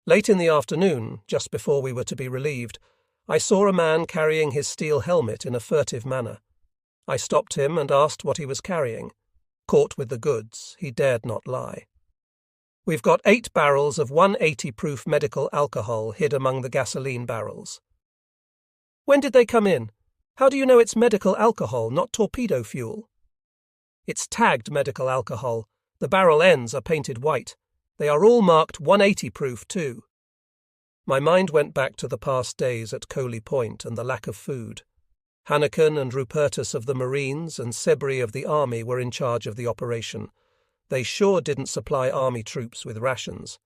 Late in the afternoon, just before we were to be relieved, I saw a man carrying his steel helmet in a furtive manner. I stopped him and asked what he was carrying. Caught with the goods, he dared not lie. "We've got 8 barrels of 180-proof medical alcohol hid among the gasoline barrels." "When did they come in? How do you know it's medical alcohol, not torpedo fuel?" "It's tagged medical alcohol. The barrel ends are painted white. They are all marked 180 proof too." My mind went back to the past days at Coley Point and the lack of food. Hanneken and Rupertus of the Marines and Sebri of the Army were in charge of the operation. They sure didn't supply Army troops with rations.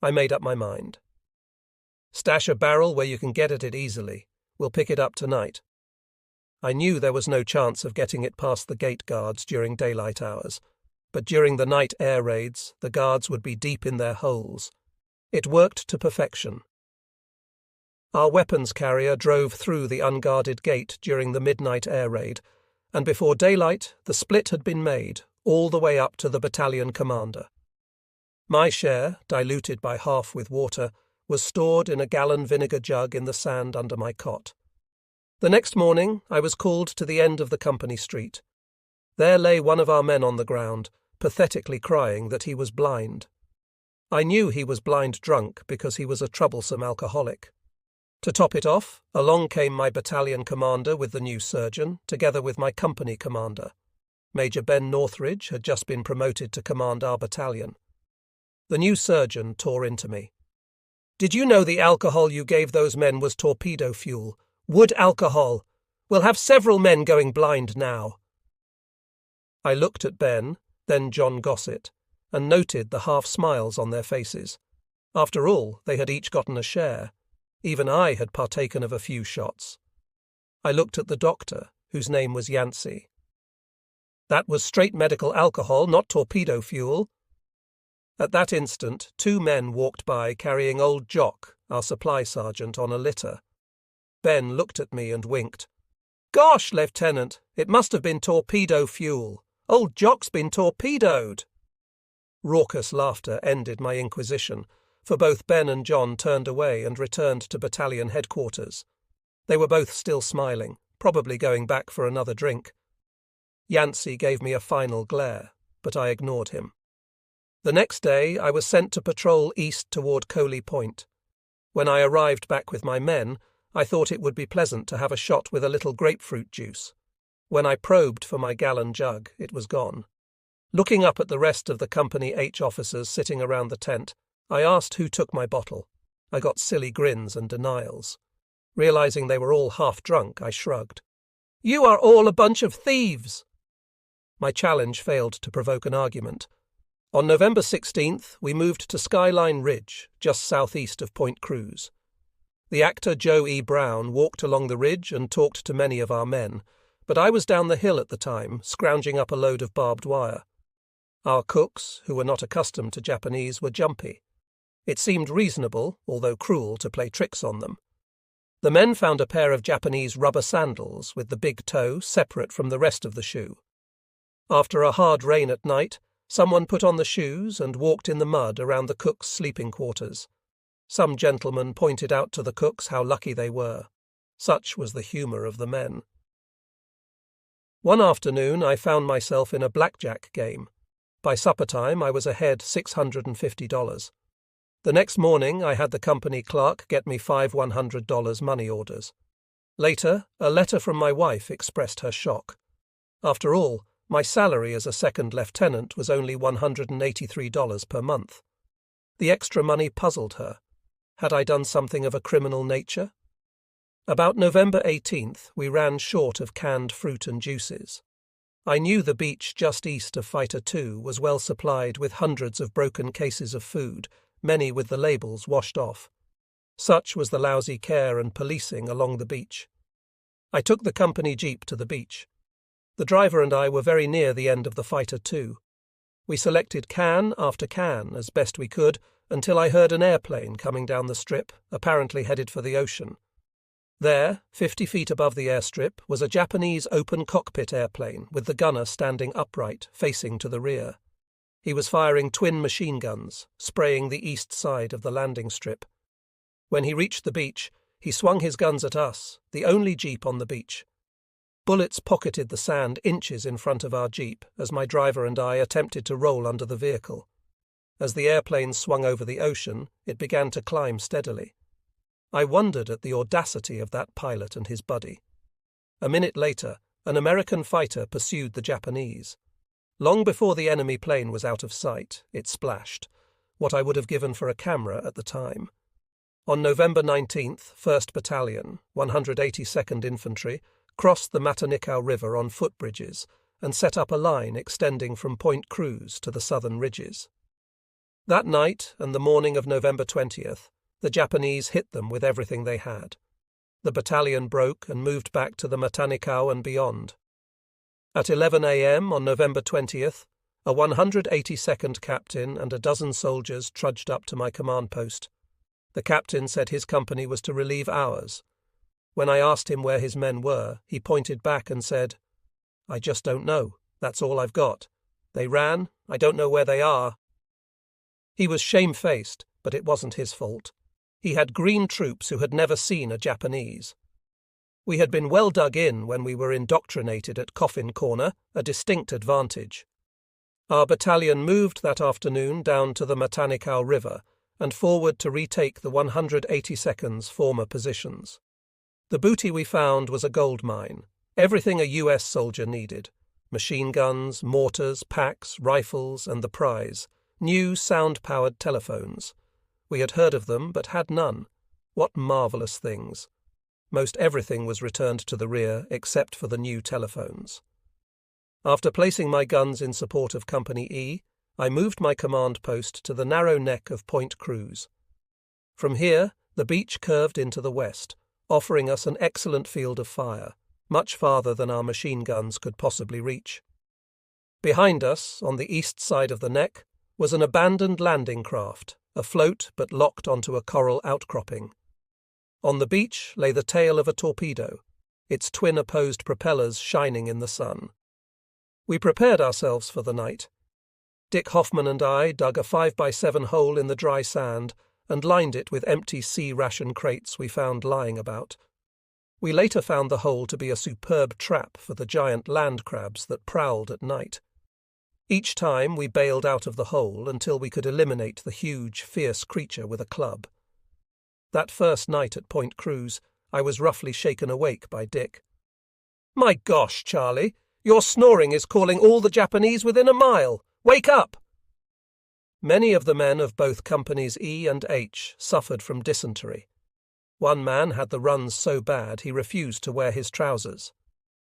I made up my mind. "Stash a barrel where you can get at it easily. We'll pick it up tonight." I knew there was no chance of getting it past the gate guards during daylight hours, but during the night air raids, the guards would be deep in their holes. It worked to perfection. Our weapons carrier drove through the unguarded gate during the midnight air raid, and before daylight the split had been made, all the way up to the battalion commander. My share, diluted by half with water, was stored in a gallon vinegar jug in the sand under my cot. The next morning I was called to the end of the company street. There lay one of our men on the ground, pathetically crying that he was blind. I knew he was blind drunk because he was a troublesome alcoholic. To top it off, along came my battalion commander with the new surgeon, together with my company commander. Major Ben Northridge had just been promoted to command our battalion. The new surgeon tore into me. "Did you know the alcohol you gave those men was torpedo fuel? Wood alcohol. We'll have several men going blind now." I looked at Ben, then John Gossett, and noted the half-smiles on their faces. After all, they had each gotten a share. Even I had partaken of a few shots. I looked at the doctor, whose name was Yancey. "That was straight medical alcohol, not torpedo fuel." At that instant, 2 men walked by carrying old Jock, our supply sergeant, on a litter. Ben looked at me and winked. "Gosh, Lieutenant, it must have been torpedo fuel. Old Jock's been torpedoed." Raucous laughter ended my inquisition, for both Ben and John turned away and returned to battalion headquarters. They were both still smiling, probably going back for another drink. Yancey gave me a final glare, but I ignored him. The next day I was sent to patrol east toward Coley Point. When I arrived back with my men, I thought it would be pleasant to have a shot with a little grapefruit juice. When I probed for my gallon jug, it was gone. Looking up at the rest of the Company H officers sitting around the tent, I asked who took my bottle. I got silly grins and denials. Realizing they were all half drunk, I shrugged. "You are all a bunch of thieves." My challenge failed to provoke an argument. On November 16th, we moved to Skyline Ridge, just southeast of Point Cruz. The actor Joe E. Brown walked along the ridge and talked to many of our men, but I was down the hill at the time, scrounging up a load of barbed wire. Our cooks, who were not accustomed to Japanese, were jumpy. It seemed reasonable, although cruel, to play tricks on them. The men found a pair of Japanese rubber sandals with the big toe separate from the rest of the shoe. After a hard rain at night, someone put on the shoes and walked in the mud around the cooks' sleeping quarters. Some gentleman pointed out to the cooks how lucky they were. Such was the humour of the men. One afternoon I found myself in a blackjack game. By supper time I was ahead $650. The next morning I had the company clerk get me 5 $100 money orders. Later, a letter from my wife expressed her shock. After all, my salary as a second lieutenant was only $183 per month. The extra money puzzled her. Had I done something of a criminal nature? About November 18th, we ran short of canned fruit and juices. I knew the beach just east of Fighter 2 was well supplied with hundreds of broken cases of food, many with the labels washed off. Such was the lousy care and policing along the beach. I took the company jeep to the beach. The driver and I were very near the end of the Fighter 2. We selected can after can as best we could until I heard an airplane coming down the strip, apparently headed for the ocean. There, 50 feet above the airstrip, was a Japanese open cockpit airplane with the gunner standing upright, facing to the rear. He was firing twin machine guns, spraying the east side of the landing strip. When he reached the beach, he swung his guns at us, the only jeep on the beach. Bullets pocketed the sand inches in front of our jeep as my driver and I attempted to roll under the vehicle. As the airplane swung over the ocean, it began to climb steadily. I wondered at the audacity of that pilot and his buddy. A minute later, an American fighter pursued the Japanese. Long before the enemy plane was out of sight, it splashed, what I would have given for a camera at the time. On November 19th, 1st Battalion, 182nd Infantry, crossed the Matanikau River on footbridges and set up a line extending from Point Cruz to the southern ridges. That night and the morning of November 20th, the Japanese hit them with everything they had. The battalion broke and moved back to the Matanikau and beyond. At 11 a.m. on November 20th, a 182nd captain and a dozen soldiers trudged up to my command post. The captain said his company was to relieve ours. When I asked him where his men were, he pointed back and said, "I just don't know. That's all I've got. They ran. I don't know where they are." He was shamefaced, but it wasn't his fault. He had green troops who had never seen a Japanese. We had been well dug in when we were indoctrinated at Coffin Corner, a distinct advantage. Our battalion moved that afternoon down to the Matanikau River and forward to retake the 182nd's former positions. The booty we found was a gold mine, everything a US soldier needed: machine guns, mortars, packs, rifles, and the prize, new sound-powered telephones. We had heard of them, but had none. What marvellous things! Most everything was returned to the rear except for the new telephones. After placing my guns in support of Company E, I moved my command post to the narrow neck of Point Cruz. From here, the beach curved into the west, offering us an excellent field of fire, much farther than our machine guns could possibly reach. Behind us, on the east side of the neck, was an abandoned landing craft, afloat but locked onto a coral outcropping. On the beach lay the tail of a torpedo, its twin opposed propellers shining in the sun. We prepared ourselves for the night. Dick Hoffman and I dug a 5x7 hole in the dry sand and lined it with empty sea ration crates we found lying about. We later found the hole to be a superb trap for the giant land crabs that prowled at night. Each time we bailed out of the hole until we could eliminate the huge, fierce creature with a club. That first night at Point Cruz, I was roughly shaken awake by Dick. "My gosh, Charlie, your snoring is calling all the Japanese within a mile. Wake up!" Many of the men of both Companies E and H suffered from dysentery. One man had the runs so bad he refused to wear his trousers.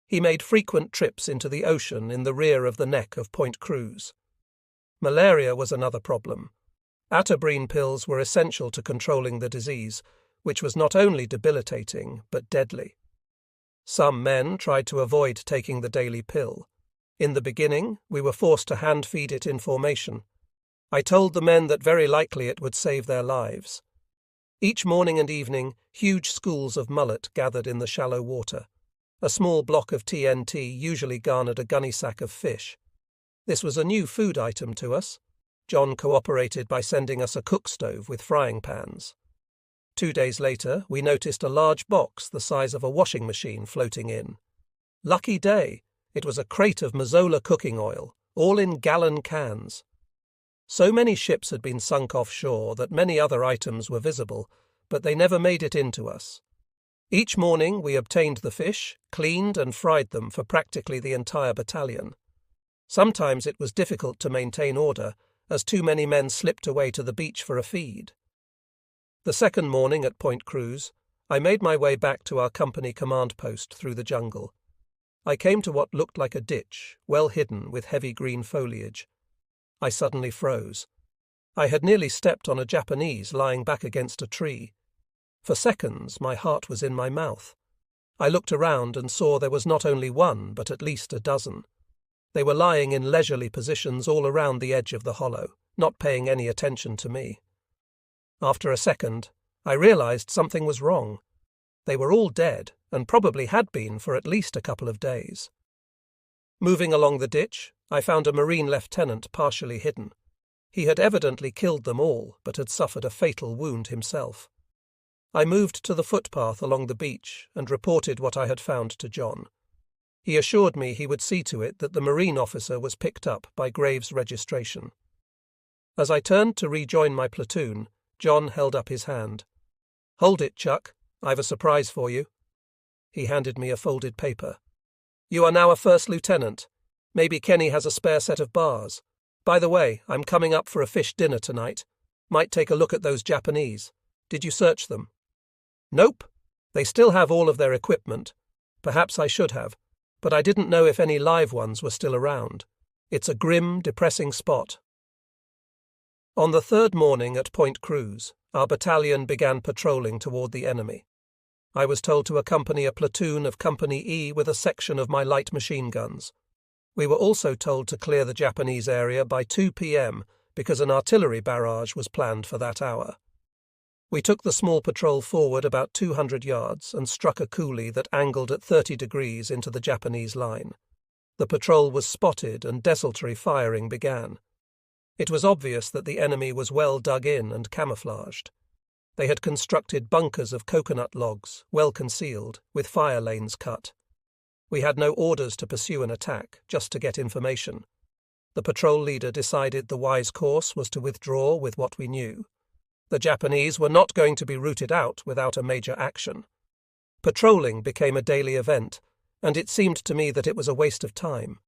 He made frequent trips into the ocean in the rear of the neck of Point Cruz. Malaria was another problem. Atabrine pills were essential to controlling the disease, which was not only debilitating but deadly. Some men tried to avoid taking the daily pill. In the beginning, we were forced to hand-feed it in formation. I told the men that very likely it would save their lives. Each morning and evening, huge schools of mullet gathered in the shallow water. A small block of TNT usually garnered a gunny sack of fish. This was a new food item to us. John cooperated by sending us a cook stove with frying pans. 2 days later, we noticed a large box the size of a washing machine floating in. Lucky day! It was a crate of Mazola cooking oil, all in gallon cans. So many ships had been sunk offshore that many other items were visible, but they never made it into us. Each morning we obtained the fish, cleaned and fried them for practically the entire battalion. Sometimes it was difficult to maintain order, as too many men slipped away to the beach for a feed. The second morning at Point Cruz, I made my way back to our company command post through the jungle. I came to what looked like a ditch, well hidden with heavy green foliage. I suddenly froze. I had nearly stepped on a Japanese lying back against a tree. For seconds, my heart was in my mouth. I looked around and saw there was not only one, but at least a dozen. They were lying in leisurely positions all around the edge of the hollow, not paying any attention to me. After a second, I realized something was wrong. They were all dead, and probably had been for at least a couple of days. Moving along the ditch, I found a Marine lieutenant partially hidden. He had evidently killed them all, but had suffered a fatal wound himself. I moved to the footpath along the beach and reported what I had found to John. He assured me he would see to it that the Marine officer was picked up by Graves' registration. As I turned to rejoin my platoon, John held up his hand. "Hold it, Chuck. I've a surprise for you." He handed me a folded paper. "You are now a first lieutenant. Maybe Kenny has a spare set of bars. By the way, I'm coming up for a fish dinner tonight. Might take a look at those Japanese. Did you search them?" "Nope. They still have all of their equipment. Perhaps I should have, but I didn't know if any live ones were still around. It's a grim, depressing spot." On the third morning at Point Cruz, our battalion began patrolling toward the enemy. I was told to accompany a platoon of Company E with a section of my light machine guns. We were also told to clear the Japanese area by 2 p.m. because an artillery barrage was planned for that hour. We took the small patrol forward about 200 yards and struck a coulee that angled at 30 degrees into the Japanese line. The patrol was spotted and desultory firing began. It was obvious that the enemy was well dug in and camouflaged. They had constructed bunkers of coconut logs, well concealed, with fire lanes cut. We had no orders to pursue an attack, just to get information. The patrol leader decided the wise course was to withdraw with what we knew. The Japanese were not going to be rooted out without a major action. Patrolling became a daily event, and it seemed to me that it was a waste of time.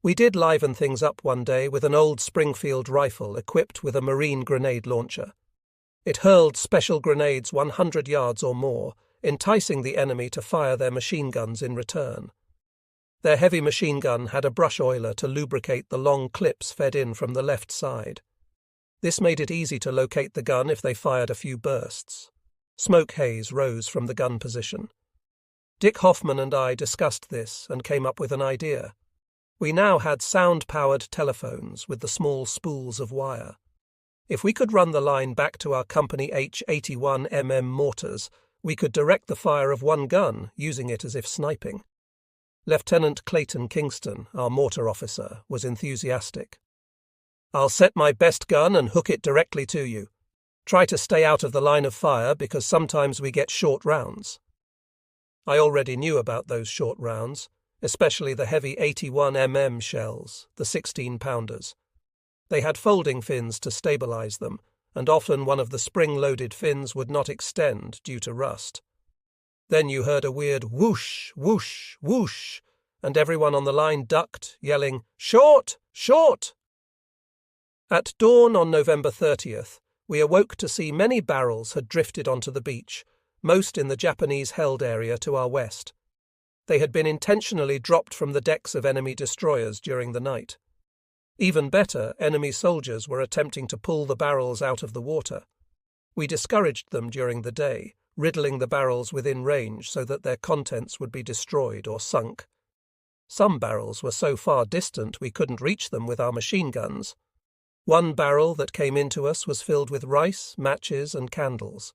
We did liven things up one day with an old Springfield rifle equipped with a Marine grenade launcher. It hurled special grenades 100 yards or more, enticing the enemy to fire their machine guns in return. Their heavy machine gun had a brush oiler to lubricate the long clips fed in from the left side. This made it easy to locate the gun if they fired a few bursts. Smoke haze rose from the gun position. Dick Hoffman and I discussed this and came up with an idea. We now had sound-powered telephones with the small spools of wire. If we could run the line back to our Company H 81mm mortars, we could direct the fire of one gun, using it as if sniping. Lieutenant Clayton Kingston, our mortar officer, was enthusiastic. "I'll set my best gun and hook it directly to you. Try to stay out of the line of fire because sometimes we get short rounds." I already knew about those short rounds, especially the heavy 81mm shells, the 16-pounders. They had folding fins to stabilize them, and often one of the spring-loaded fins would not extend due to rust. Then you heard a weird whoosh, whoosh, whoosh, and everyone on the line ducked, yelling, "Short! Short!" At dawn on November 30th, we awoke to see many barrels had drifted onto the beach, most in the Japanese-held area to our west. They had been intentionally dropped from the decks of enemy destroyers during the night. Even better, enemy soldiers were attempting to pull the barrels out of the water. We discouraged them during the day, riddling the barrels within range so that their contents would be destroyed or sunk. Some barrels were so far distant we couldn't reach them with our machine guns. One barrel that came into us was filled with rice, matches, and candles.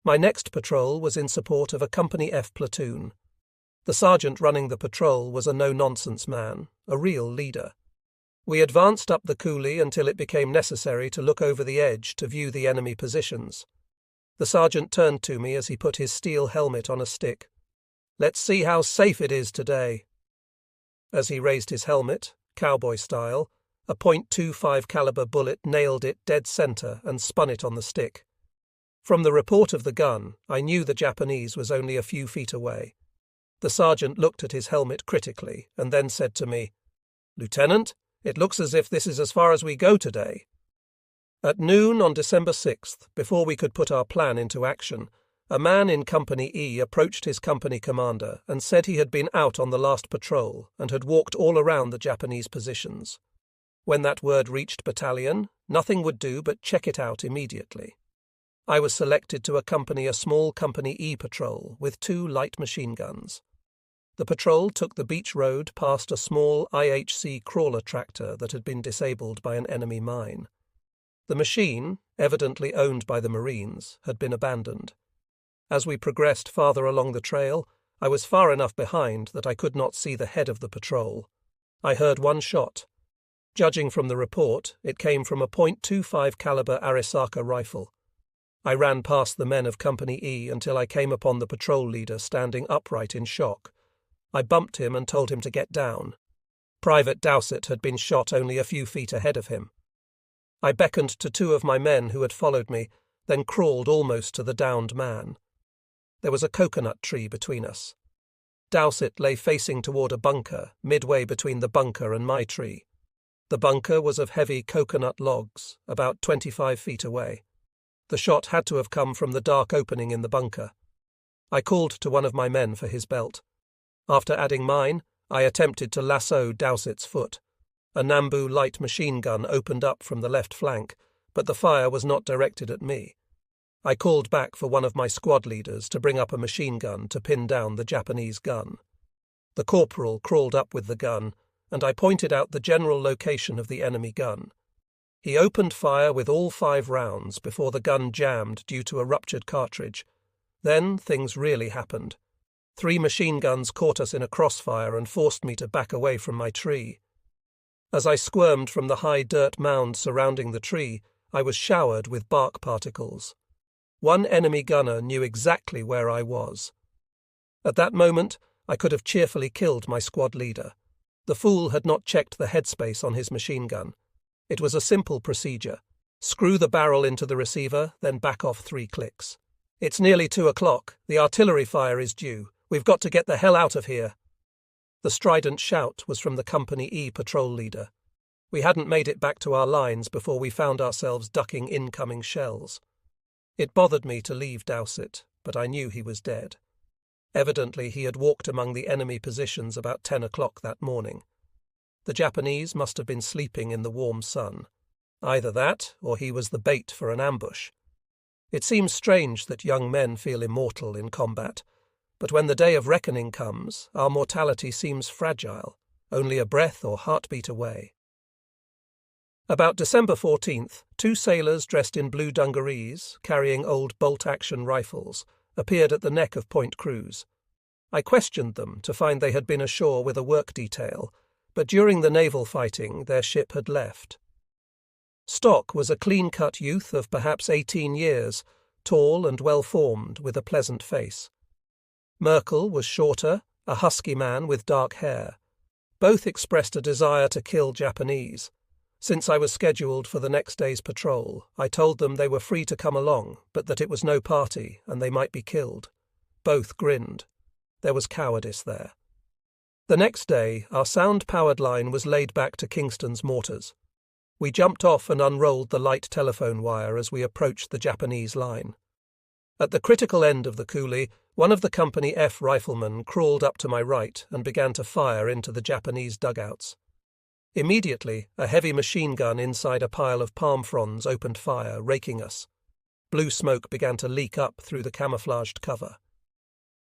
My next patrol was in support of a Company F platoon. The sergeant running the patrol was a no-nonsense man, a real leader. We advanced up the coulee until it became necessary to look over the edge to view the enemy positions. The sergeant turned to me as he put his steel helmet on a stick. "Let's see how safe it is today." As he raised his helmet, cowboy style, a .25 caliber bullet nailed it dead center and spun it on the stick. From the report of the gun, I knew the Japanese was only a few feet away. The sergeant looked at his helmet critically and then said to me, "Lieutenant, it looks as if this is as far as we go today." At noon on December 6th, before we could put our plan into action, a man in Company E approached his company commander and said he had been out on the last patrol and had walked all around the Japanese positions. When that word reached battalion, nothing would do but check it out immediately. I was selected to accompany a small Company E patrol with 2 light machine guns. The patrol took the beach road past a small IHC crawler tractor that had been disabled by an enemy mine. The machine, evidently owned by the Marines, had been abandoned. As we progressed farther along the trail, I was far enough behind that I could not see the head of the patrol. I heard one shot. Judging from the report, it came from a .25 caliber Arisaka rifle. I ran past the men of Company E until I came upon the patrol leader standing upright in shock. I bumped him and told him to get down. Private Dowsett had been shot only a few feet ahead of him. I beckoned to two of my men who had followed me, then crawled almost to the downed man. There was a coconut tree between us. Dowsett lay facing toward a bunker, midway between the bunker and my tree. The bunker was of heavy coconut logs, about 25 feet away. The shot had to have come from the dark opening in the bunker. I called to one of my men for his belt. After adding mine, I attempted to lasso Dowsett's foot. A Nambu light machine gun opened up from the left flank, but the fire was not directed at me. I called back for one of my squad leaders to bring up a machine gun to pin down the Japanese gun. The corporal crawled up with the gun, and I pointed out the general location of the enemy gun. He opened fire with all 5 rounds before the gun jammed due to a ruptured cartridge. Then things really happened. 3 machine guns caught us in a crossfire and forced me to back away from my tree. As I squirmed from the high dirt mound surrounding the tree, I was showered with bark particles. One enemy gunner knew exactly where I was. At that moment, I could have cheerfully killed my squad leader. The fool had not checked the headspace on his machine gun. It was a simple procedure. Screw the barrel into the receiver, then back off 3 clicks. It's nearly 2 o'clock. The artillery fire is due. We've got to get the hell out of here. The strident shout was from the Company E patrol leader. We hadn't made it back to our lines before we found ourselves ducking incoming shells. It bothered me to leave Dowsett, but I knew he was dead. Evidently he had walked among the enemy positions about 10 o'clock that morning. The Japanese must have been sleeping in the warm sun. Either that, or he was the bait for an ambush. It seems strange that young men feel immortal in combat, but when the day of reckoning comes, our mortality seems fragile, only a breath or heartbeat away. About December 14th, 2 sailors dressed in blue dungarees, carrying old bolt-action rifles, appeared at the neck of Point Cruz. I questioned them to find they had been ashore with a work detail, but during the naval fighting their ship had left. Stock was a clean-cut youth of perhaps 18 years, tall and well-formed, with a pleasant face. Merkel was shorter, a husky man with dark hair. Both expressed a desire to kill Japanese. Since I was scheduled for the next day's patrol, I told them they were free to come along, but that it was no party and they might be killed. Both grinned. There was cowardice there. The next day, our sound-powered line was laid back to Kingston's mortars. We jumped off and unrolled the light telephone wire as we approached the Japanese line. At the critical end of the coulee, one of the Company F riflemen crawled up to my right and began to fire into the Japanese dugouts. Immediately, a heavy machine gun inside a pile of palm fronds opened fire, raking us. Blue smoke began to leak up through the camouflaged cover.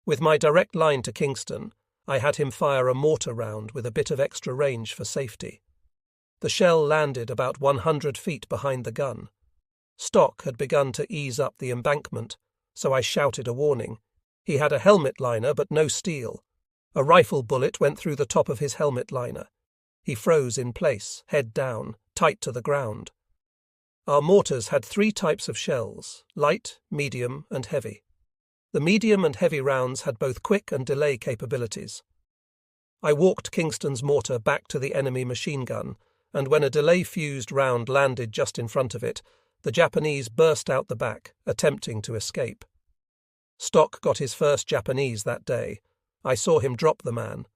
With my direct line to Kingston, I had him fire a mortar round with a bit of extra range for safety. The shell landed about 100 feet behind the gun. Stock had begun to ease up the embankment, so I shouted a warning. He had a helmet liner but no steel. A rifle bullet went through the top of his helmet liner. He froze in place, head down, tight to the ground. Our mortars had 3 types of shells, light, medium, and heavy. The medium and heavy rounds had both quick and delay capabilities. I walked Kingston's mortar back to the enemy machine gun, and when a delay-fused round landed just in front of it, the Japanese burst out the back, attempting to escape. Stock got his first Japanese that day. I saw him drop the man.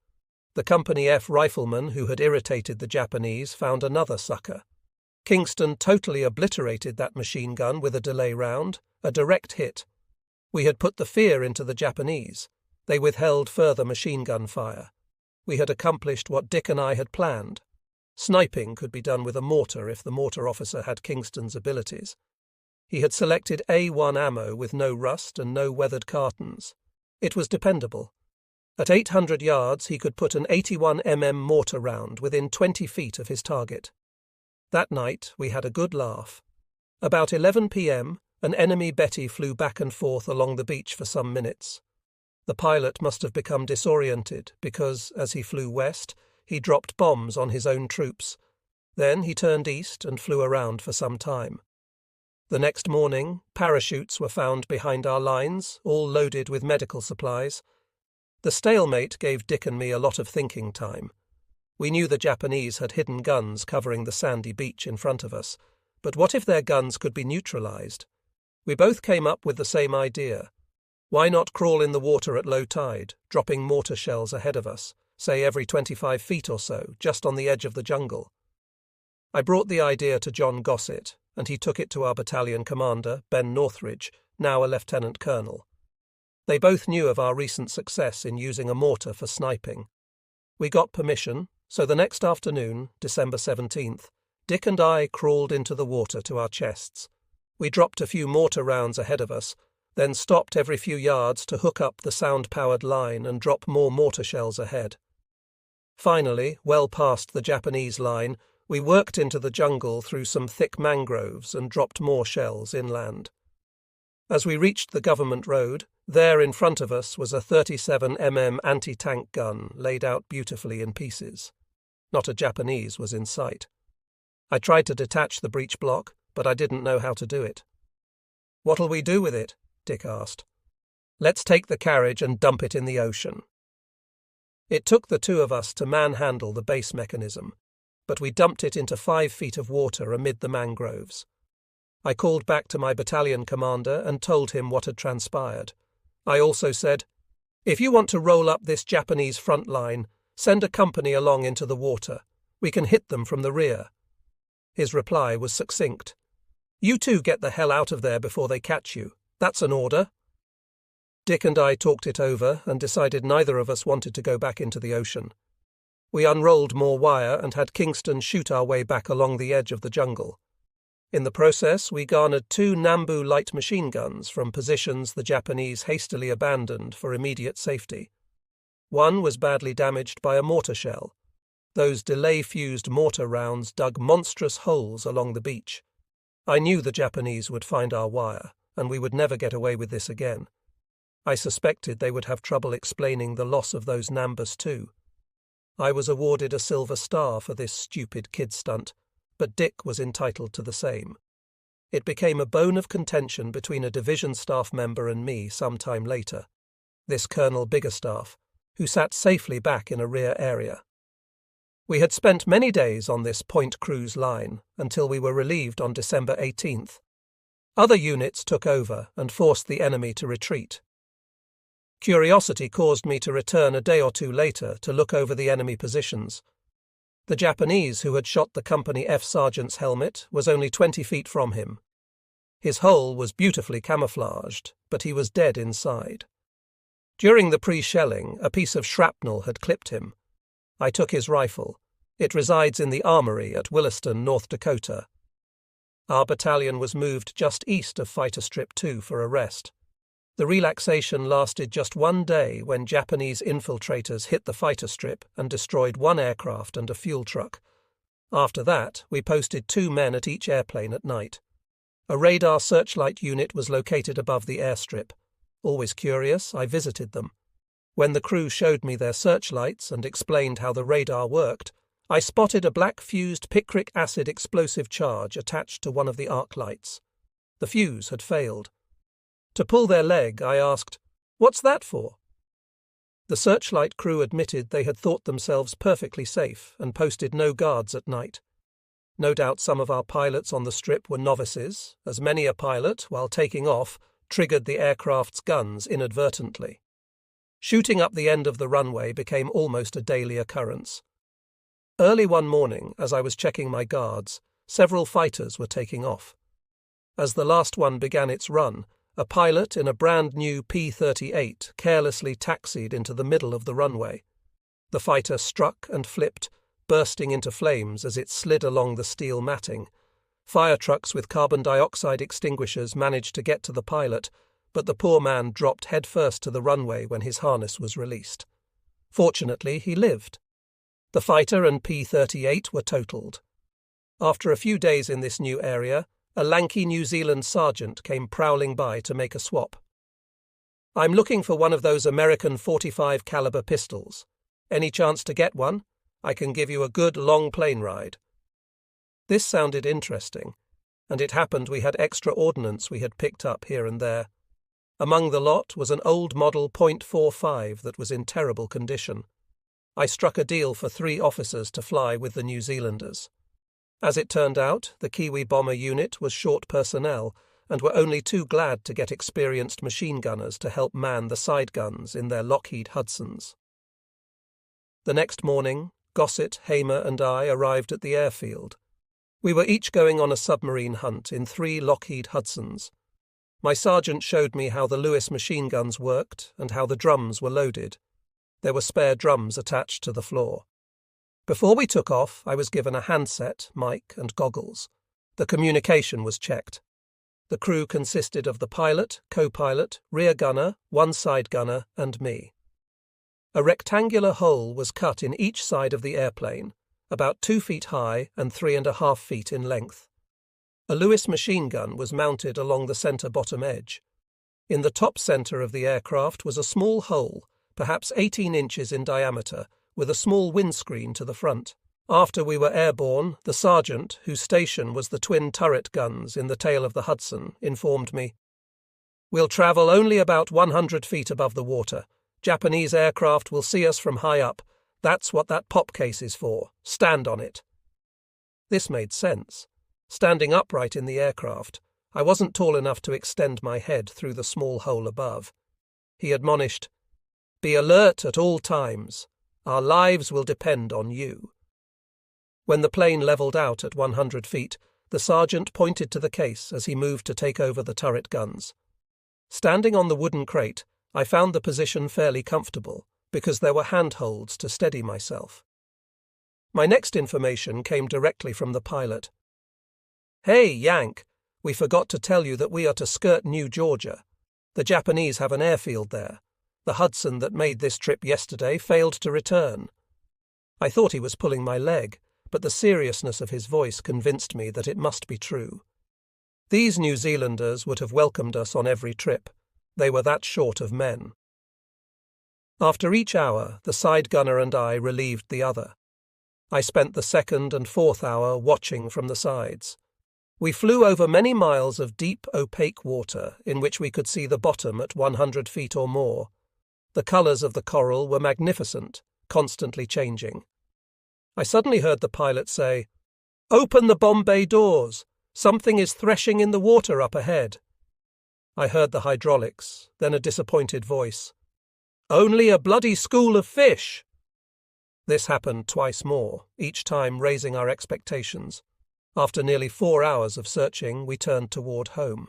The Company F rifleman who had irritated the Japanese found another sucker. Kingston totally obliterated that machine gun with a delay round, a direct hit. We had put the fear into the Japanese. They withheld further machine gun fire. We had accomplished what Dick and I had planned. Sniping could be done with a mortar if the mortar officer had Kingston's abilities. He had selected A1 ammo with no rust and no weathered cartons. It was dependable. At 800 yards, he could put an 81mm mortar round within 20 feet of his target. That night, we had a good laugh. About 11 p.m., an enemy Betty flew back and forth along the beach for some minutes. The pilot must have become disoriented because, as he flew west, he dropped bombs on his own troops. Then he turned east and flew around for some time. The next morning, parachutes were found behind our lines, all loaded with medical supplies. The stalemate gave Dick and me a lot of thinking time. We knew the Japanese had hidden guns covering the sandy beach in front of us, but what if their guns could be neutralized? We both came up with the same idea. Why not crawl in the water at low tide, dropping mortar shells ahead of us, say every 25 feet or so, just on the edge of the jungle? I brought the idea to John Gossett, and he took it to our battalion commander, Ben Northridge, now a lieutenant colonel. They both knew of our recent success in using a mortar for sniping. We got permission, so the next afternoon, December 17th, Dick and I crawled into the water to our chests. We dropped a few mortar rounds ahead of us, then stopped every few yards to hook up the sound-powered line and drop more mortar shells ahead. Finally, well past the Japanese line, we worked into the jungle through some thick mangroves and dropped more shells inland. As we reached the government road, there in front of us was a 37mm anti-tank gun laid out beautifully in pieces. Not a Japanese was in sight. I tried to detach the breech block, but I didn't know how to do it. "What'll we do with it?" Dick asked. "Let's take the carriage and dump it in the ocean." It took the two of us to manhandle the base mechanism, but we dumped it into 5 feet of water amid the mangroves. I called back to my battalion commander and told him what had transpired. I also said, "If you want to roll up this Japanese front line, send a company along into the water. We can hit them from the rear." His reply was succinct. "You two get the hell out of there before they catch you. That's an order." Dick and I talked it over and decided neither of us wanted to go back into the ocean. We unrolled more wire and had Kingston shoot our way back along the edge of the jungle. In the process, we garnered 2 Nambu light machine guns from positions the Japanese hastily abandoned for immediate safety. One was badly damaged by a mortar shell. Those delay-fused mortar rounds dug monstrous holes along the beach. I knew the Japanese would find our wire, and we would never get away with this again. I suspected they would have trouble explaining the loss of those Nambus too. I was awarded a Silver Star for this stupid kid stunt, but Dick was entitled to the same. It became a bone of contention between a division staff member and me some time later, this Colonel Biggerstaff, who sat safely back in a rear area. We had spent many days on this Point Cruz line until we were relieved on December 18th. Other units took over and forced the enemy to retreat. Curiosity caused me to return a day or two later to look over the enemy positions. The Japanese who had shot the Company F sergeant's helmet was only 20 feet from him. His hull was beautifully camouflaged, but he was dead inside. During the pre-shelling, a piece of shrapnel had clipped him. I took his rifle. It resides in the armory at Williston, North Dakota. Our battalion was moved just east of Fighter Strip 2 for a rest. The relaxation lasted just 1 day when Japanese infiltrators hit the fighter strip and destroyed 1 aircraft and a fuel truck. After that, we posted 2 men at each airplane at night. A radar searchlight unit was located above the airstrip. Always curious, I visited them. When the crew showed me their searchlights and explained how the radar worked, I spotted a black-fused picric acid explosive charge attached to one of the arc lights. The fuse had failed. To pull their leg, I asked, "What's that for?" The searchlight crew admitted they had thought themselves perfectly safe and posted no guards at night. No doubt some of our pilots on the strip were novices, as many a pilot, while taking off, triggered the aircraft's guns inadvertently. Shooting up the end of the runway became almost a daily occurrence. Early one morning, as I was checking my guards, several fighters were taking off. As the last one began its run, a pilot in a brand-new P-38 carelessly taxied into the middle of the runway. The fighter struck and flipped, bursting into flames as it slid along the steel matting. Fire trucks with carbon dioxide extinguishers managed to get to the pilot, but the poor man dropped headfirst to the runway when his harness was released. Fortunately, he lived. The fighter and P-38 were totaled. After a few days in this new area, a lanky New Zealand sergeant came prowling by to make a swap. "I'm looking for one of those American .45 caliber pistols. Any chance to get one? I can give you a good long plane ride." This sounded interesting, and it happened we had extra ordnance we had picked up here and there. Among the lot was an old model .45 that was in terrible condition. I struck a deal for 3 officers to fly with the New Zealanders. As it turned out, the Kiwi bomber unit was short personnel and were only too glad to get experienced machine gunners to help man the side guns in their Lockheed Hudsons. The next morning, Gossett, Hamer and I arrived at the airfield. We were each going on a submarine hunt in 3 Lockheed Hudsons. My sergeant showed me how the Lewis machine guns worked and how the drums were loaded. There were spare drums attached to the floor. Before we took off, I was given a handset, mic and goggles. The communication was checked. The crew consisted of the pilot, co-pilot, rear gunner, one side gunner and me. A rectangular hole was cut in each side of the airplane, about 2 feet high and 3.5 feet in length. A Lewis machine gun was mounted along the centre-bottom edge. In the top centre of the aircraft was a small hole, perhaps 18 inches in diameter, with a small windscreen to the front. After we were airborne, the sergeant, whose station was the twin turret guns in the tail of the Hudson, informed me, "We'll travel only about 100 feet above the water. Japanese aircraft will see us from high up. That's what that pop case is for. Stand on it." This made sense. Standing upright in the aircraft, I wasn't tall enough to extend my head through the small hole above. He admonished, "Be alert at all times. Our lives will depend on you." When the plane levelled out at 100 feet, the sergeant pointed to the case as he moved to take over the turret guns. Standing on the wooden crate, I found the position fairly comfortable, because there were handholds to steady myself. My next information came directly from the pilot. "Hey, Yank, we forgot to tell you that we are to skirt New Georgia. The Japanese have an airfield there. The Hudson that made this trip yesterday failed to return." I thought he was pulling my leg, but the seriousness of his voice convinced me that it must be true. These New Zealanders would have welcomed us on every trip. They were that short of men. After each hour, the side gunner and I relieved the other. I spent the 2nd and 4th hour watching from the sides. We flew over many miles of deep, opaque water in which we could see the bottom at 100 feet or more. The colours of the coral were magnificent, constantly changing. I suddenly heard the pilot say, "Open the bomb bay doors. Something is threshing in the water up ahead." I heard the hydraulics, then a disappointed voice. "Only a bloody school of fish." This happened twice more, each time raising our expectations. After nearly 4 hours of searching, we turned toward home.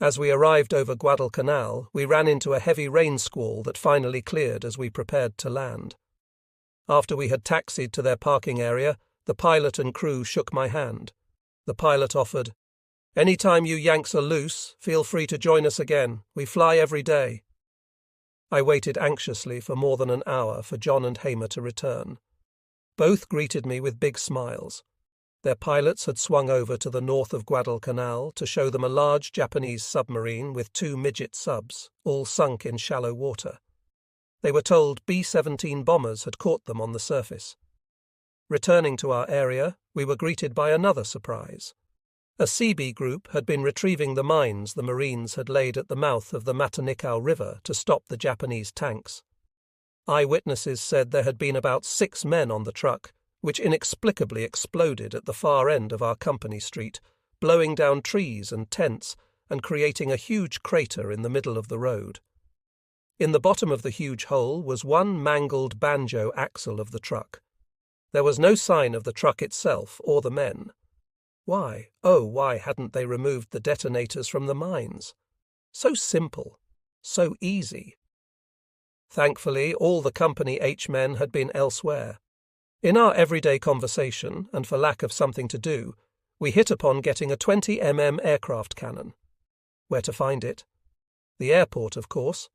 As we arrived over Guadalcanal, we ran into a heavy rain squall that finally cleared as we prepared to land. After we had taxied to their parking area, the pilot and crew shook my hand. The pilot offered, "Any time you Yanks are loose, feel free to join us again. We fly every day." I waited anxiously for more than an hour for John and Hamer to return. Both greeted me with big smiles. Their pilots had swung over to the north of Guadalcanal to show them a large Japanese submarine with 2 midget subs, all sunk in shallow water. They were told B-17 bombers had caught them on the surface. Returning to our area, we were greeted by another surprise. A Seabee group had been retrieving the mines the Marines had laid at the mouth of the Matanikau River to stop the Japanese tanks. Eyewitnesses said there had been about 6 men on the truck, which inexplicably exploded at the far end of our company street, blowing down trees and tents and creating a huge crater in the middle of the road. In the bottom of the huge hole was one mangled banjo axle of the truck. There was no sign of the truck itself or the men. Why hadn't they removed the detonators from the mines? So simple, so easy. Thankfully, all the Company H men had been elsewhere. In our everyday conversation, and for lack of something to do, we hit upon getting a 20mm aircraft cannon. Where to find it? The airport, of course.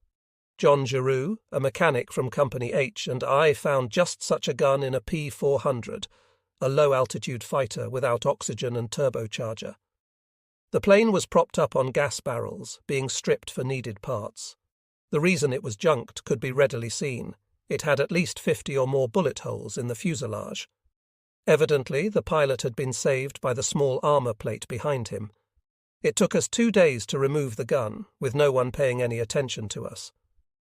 John Giroux, a mechanic from Company H, and I found just such a gun in a P-400, a low-altitude fighter without oxygen and turbocharger. The plane was propped up on gas barrels, being stripped for needed parts. The reason it was junked could be readily seen. It had at least 50 or more bullet holes in the fuselage. Evidently, the pilot had been saved by the small armor plate behind him. It took us 2 days to remove the gun, with no one paying any attention to us.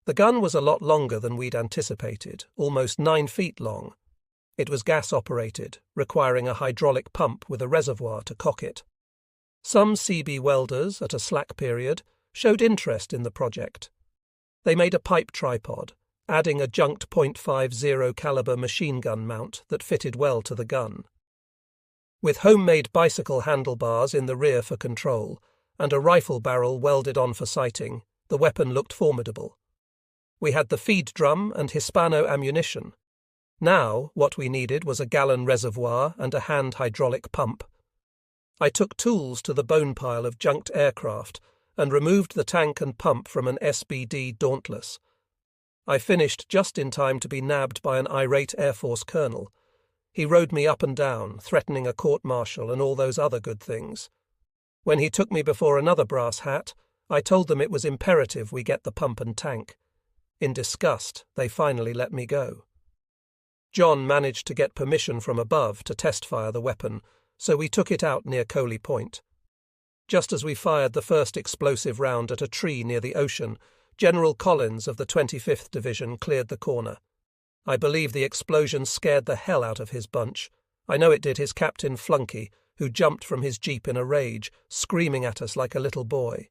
The gun was a lot longer than we'd anticipated, almost 9 feet long. It was gas-operated, requiring a hydraulic pump with a reservoir to cock it. Some CB welders, at a slack period, showed interest in the project. They made a pipe tripod, adding a junked .50 caliber machine gun mount that fitted well to the gun. With homemade bicycle handlebars in the rear for control, and a rifle barrel welded on for sighting, the weapon looked formidable. We had the feed drum and Hispano ammunition. Now, what we needed was a gallon reservoir and a hand hydraulic pump. I took tools to the bone pile of junked aircraft and removed the tank and pump from an SBD Dauntless. I finished just in time to be nabbed by an irate Air Force colonel. He rode me up and down, threatening a court-martial and all those other good things. When he took me before another brass hat, I told them it was imperative we get the pump and tank. In disgust, they finally let me go. John managed to get permission from above to test-fire the weapon, so we took it out near Coley Point. Just as we fired the first explosive round at a tree near the ocean, General Collins of the 25th Division cleared the corner. I believe the explosion scared the hell out of his bunch. I know it did his captain Flunky, who jumped from his jeep in a rage, screaming at us like a little boy.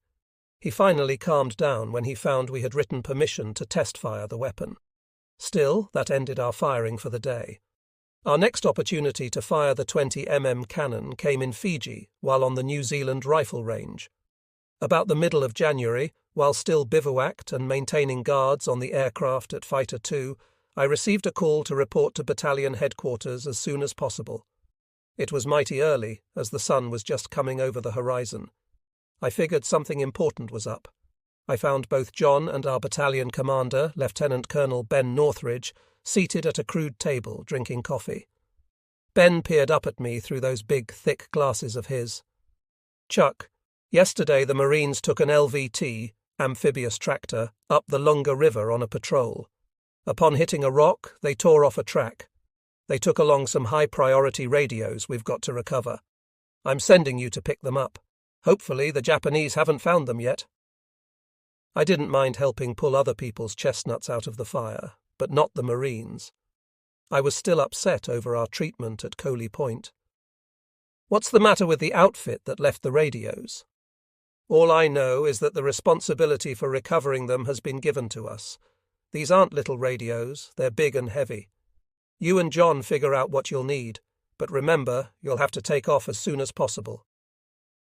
He finally calmed down when he found we had written permission to test-fire the weapon. Still, that ended our firing for the day. Our next opportunity to fire the 20mm cannon came in Fiji, while on the New Zealand rifle range. About the middle of January, while still bivouacked and maintaining guards on the aircraft at Fighter 2, I received a call to report to battalion headquarters as soon as possible. It was mighty early, as the sun was just coming over the horizon. I figured something important was up. I found both John and our battalion commander, Lieutenant Colonel Ben Northridge, seated at a crude table drinking coffee. Ben peered up at me through those big, thick glasses of his. "Chuck, yesterday the Marines took an LVT, amphibious tractor, up the Lunga River on a patrol. Upon hitting a rock, they tore off a track. They took along some high-priority radios we've got to recover. I'm sending you to pick them up. Hopefully the Japanese haven't found them yet." I didn't mind helping pull other people's chestnuts out of the fire, but not the Marines. I was still upset over our treatment at Coley Point. "What's the matter with the outfit that left the radios?" "All I know is that the responsibility for recovering them has been given to us. These aren't little radios, they're big and heavy. You and John figure out what you'll need, but remember, you'll have to take off as soon as possible."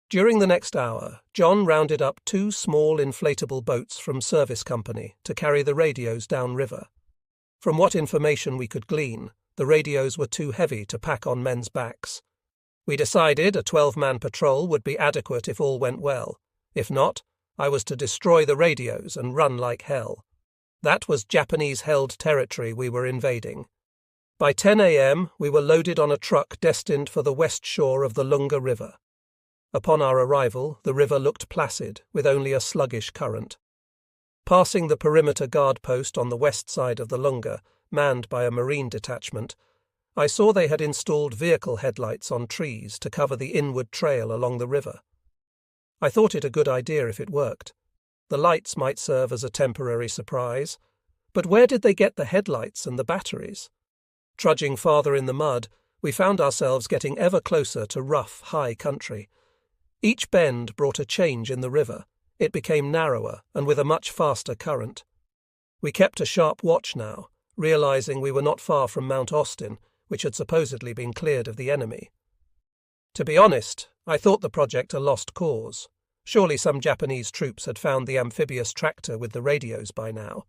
During the next hour, John rounded up 2 small inflatable boats from Service Company to carry the radios downriver. From what information we could glean, the radios were too heavy to pack on men's backs. We decided a 12-man patrol would be adequate if all went well. If not, I was to destroy the radios and run like hell. That was Japanese-held territory we were invading. By 10 a.m., we were loaded on a truck destined for the west shore of the Lunga River. Upon our arrival, the river looked placid, with only a sluggish current. Passing the perimeter guard post on the west side of the Lunga, manned by a marine detachment, I saw they had installed vehicle headlights on trees to cover the inward trail along the river. I thought it a good idea if it worked. The lights might serve as a temporary surprise, but where did they get the headlights and the batteries? Trudging farther in the mud, we found ourselves getting ever closer to rough, high country. Each bend brought a change in the river. It became narrower and with a much faster current. We kept a sharp watch now, realizing we were not far from Mount Austin, which had supposedly been cleared of the enemy. To be honest, I thought the project a lost cause. Surely some Japanese troops had found the amphibious tractor with the radios by now.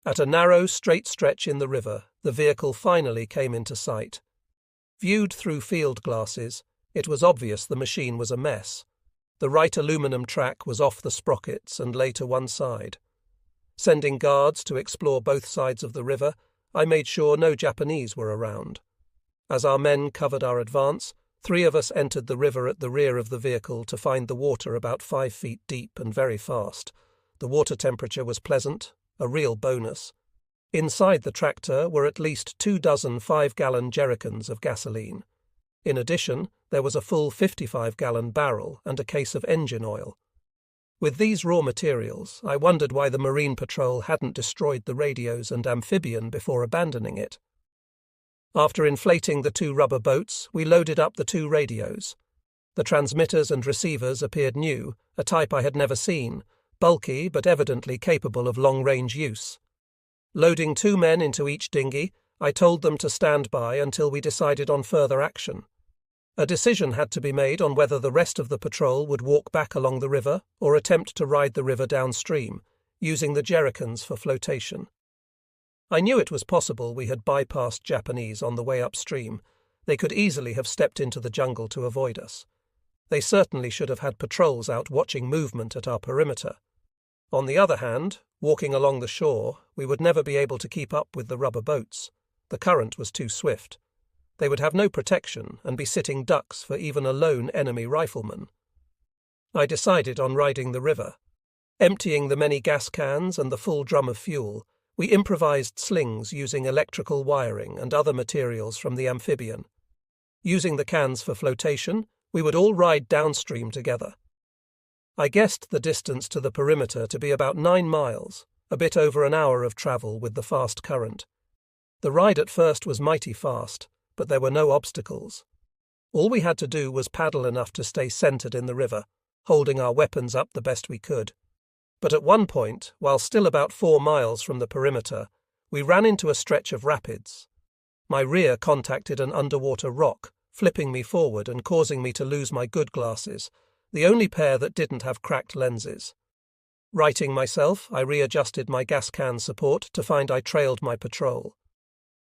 At a narrow, straight stretch in the river, the vehicle finally came into sight. Viewed through field glasses, it was obvious the machine was a mess. The right aluminum track was off the sprockets and lay to one side. Sending guards to explore both sides of the river, I made sure no Japanese were around. As our men covered our advance, 3 of us entered the river at the rear of the vehicle to find the water about 5 feet deep and very fast. The water temperature was pleasant, a real bonus. Inside the tractor were at least 24 5-gallon jerrycans of gasoline. In addition, there was a full 55-gallon barrel and a case of engine oil. With these raw materials, I wondered why the Marine Patrol hadn't destroyed the radios and amphibian before abandoning it. After inflating the 2 rubber boats, we loaded up the 2 radios. The transmitters and receivers appeared new, a type I had never seen, bulky but evidently capable of long-range use. Loading 2 men into each dinghy, I told them to stand by until we decided on further action. A decision had to be made on whether the rest of the patrol would walk back along the river or attempt to ride the river downstream, using the jerrycans for flotation. I knew it was possible we had bypassed Japanese on the way upstream. They could easily have stepped into the jungle to avoid us. They certainly should have had patrols out watching movement at our perimeter. On the other hand, walking along the shore, we would never be able to keep up with the rubber boats. The current was too swift. They would have no protection and be sitting ducks for even a lone enemy rifleman. I decided on riding the river. Emptying the many gas cans and the full drum of fuel, we improvised slings using electrical wiring and other materials from the amphibian. Using the cans for flotation, we would all ride downstream together. I guessed the distance to the perimeter to be about 9 miles, a bit over an hour of travel with the fast current. The ride at first was mighty fast, but there were no obstacles. All we had to do was paddle enough to stay centered in the river, holding our weapons up the best we could. But at one point, while still about 4 miles from the perimeter, we ran into a stretch of rapids. My rear contacted an underwater rock, flipping me forward and causing me to lose my good glasses, the only pair that didn't have cracked lenses. Righting myself, I readjusted my gas can support to find I trailed my patrol.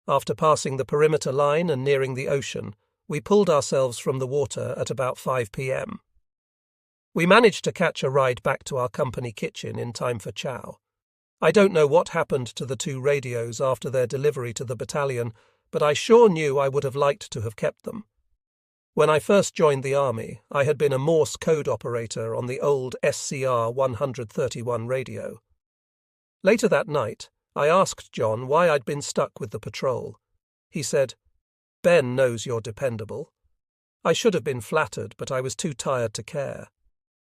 After passing the perimeter line and nearing the ocean, we pulled ourselves from the water at about 5 p.m. We managed to catch a ride back to our company kitchen in time for chow. I don't know what happened to the 2 radios after their delivery to the battalion, but I sure knew I would have liked to have kept them. When I first joined the army, I had been a Morse code operator on the old SCR 131 radio. Later that night, I asked John why I'd been stuck with the patrol. He said, "Ben knows you're dependable." I should have been flattered, but I was too tired to care.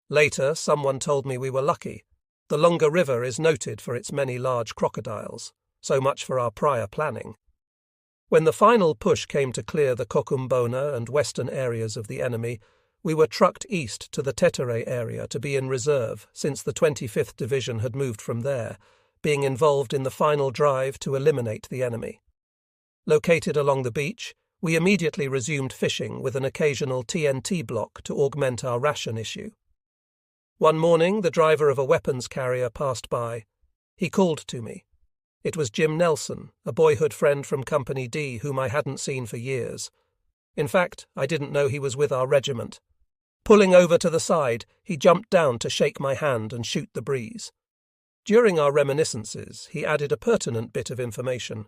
Later, someone told me we were lucky. The Lunga River is noted for its many large crocodiles. So much for our prior planning. When the final push came to clear the Kokumbona and western areas of the enemy, we were trucked east to the Tetere area to be in reserve since the 25th Division had moved from there, being involved in the final drive to eliminate the enemy. Located along the beach, we immediately resumed fishing with an occasional TNT block to augment our ration issue. One morning, the driver of a weapons carrier passed by. He called to me. It was Jim Nelson, a boyhood friend from Company D whom I hadn't seen for years. In fact, I didn't know he was with our regiment. Pulling over to the side, he jumped down to shake my hand and shoot the breeze. During our reminiscences, he added a pertinent bit of information.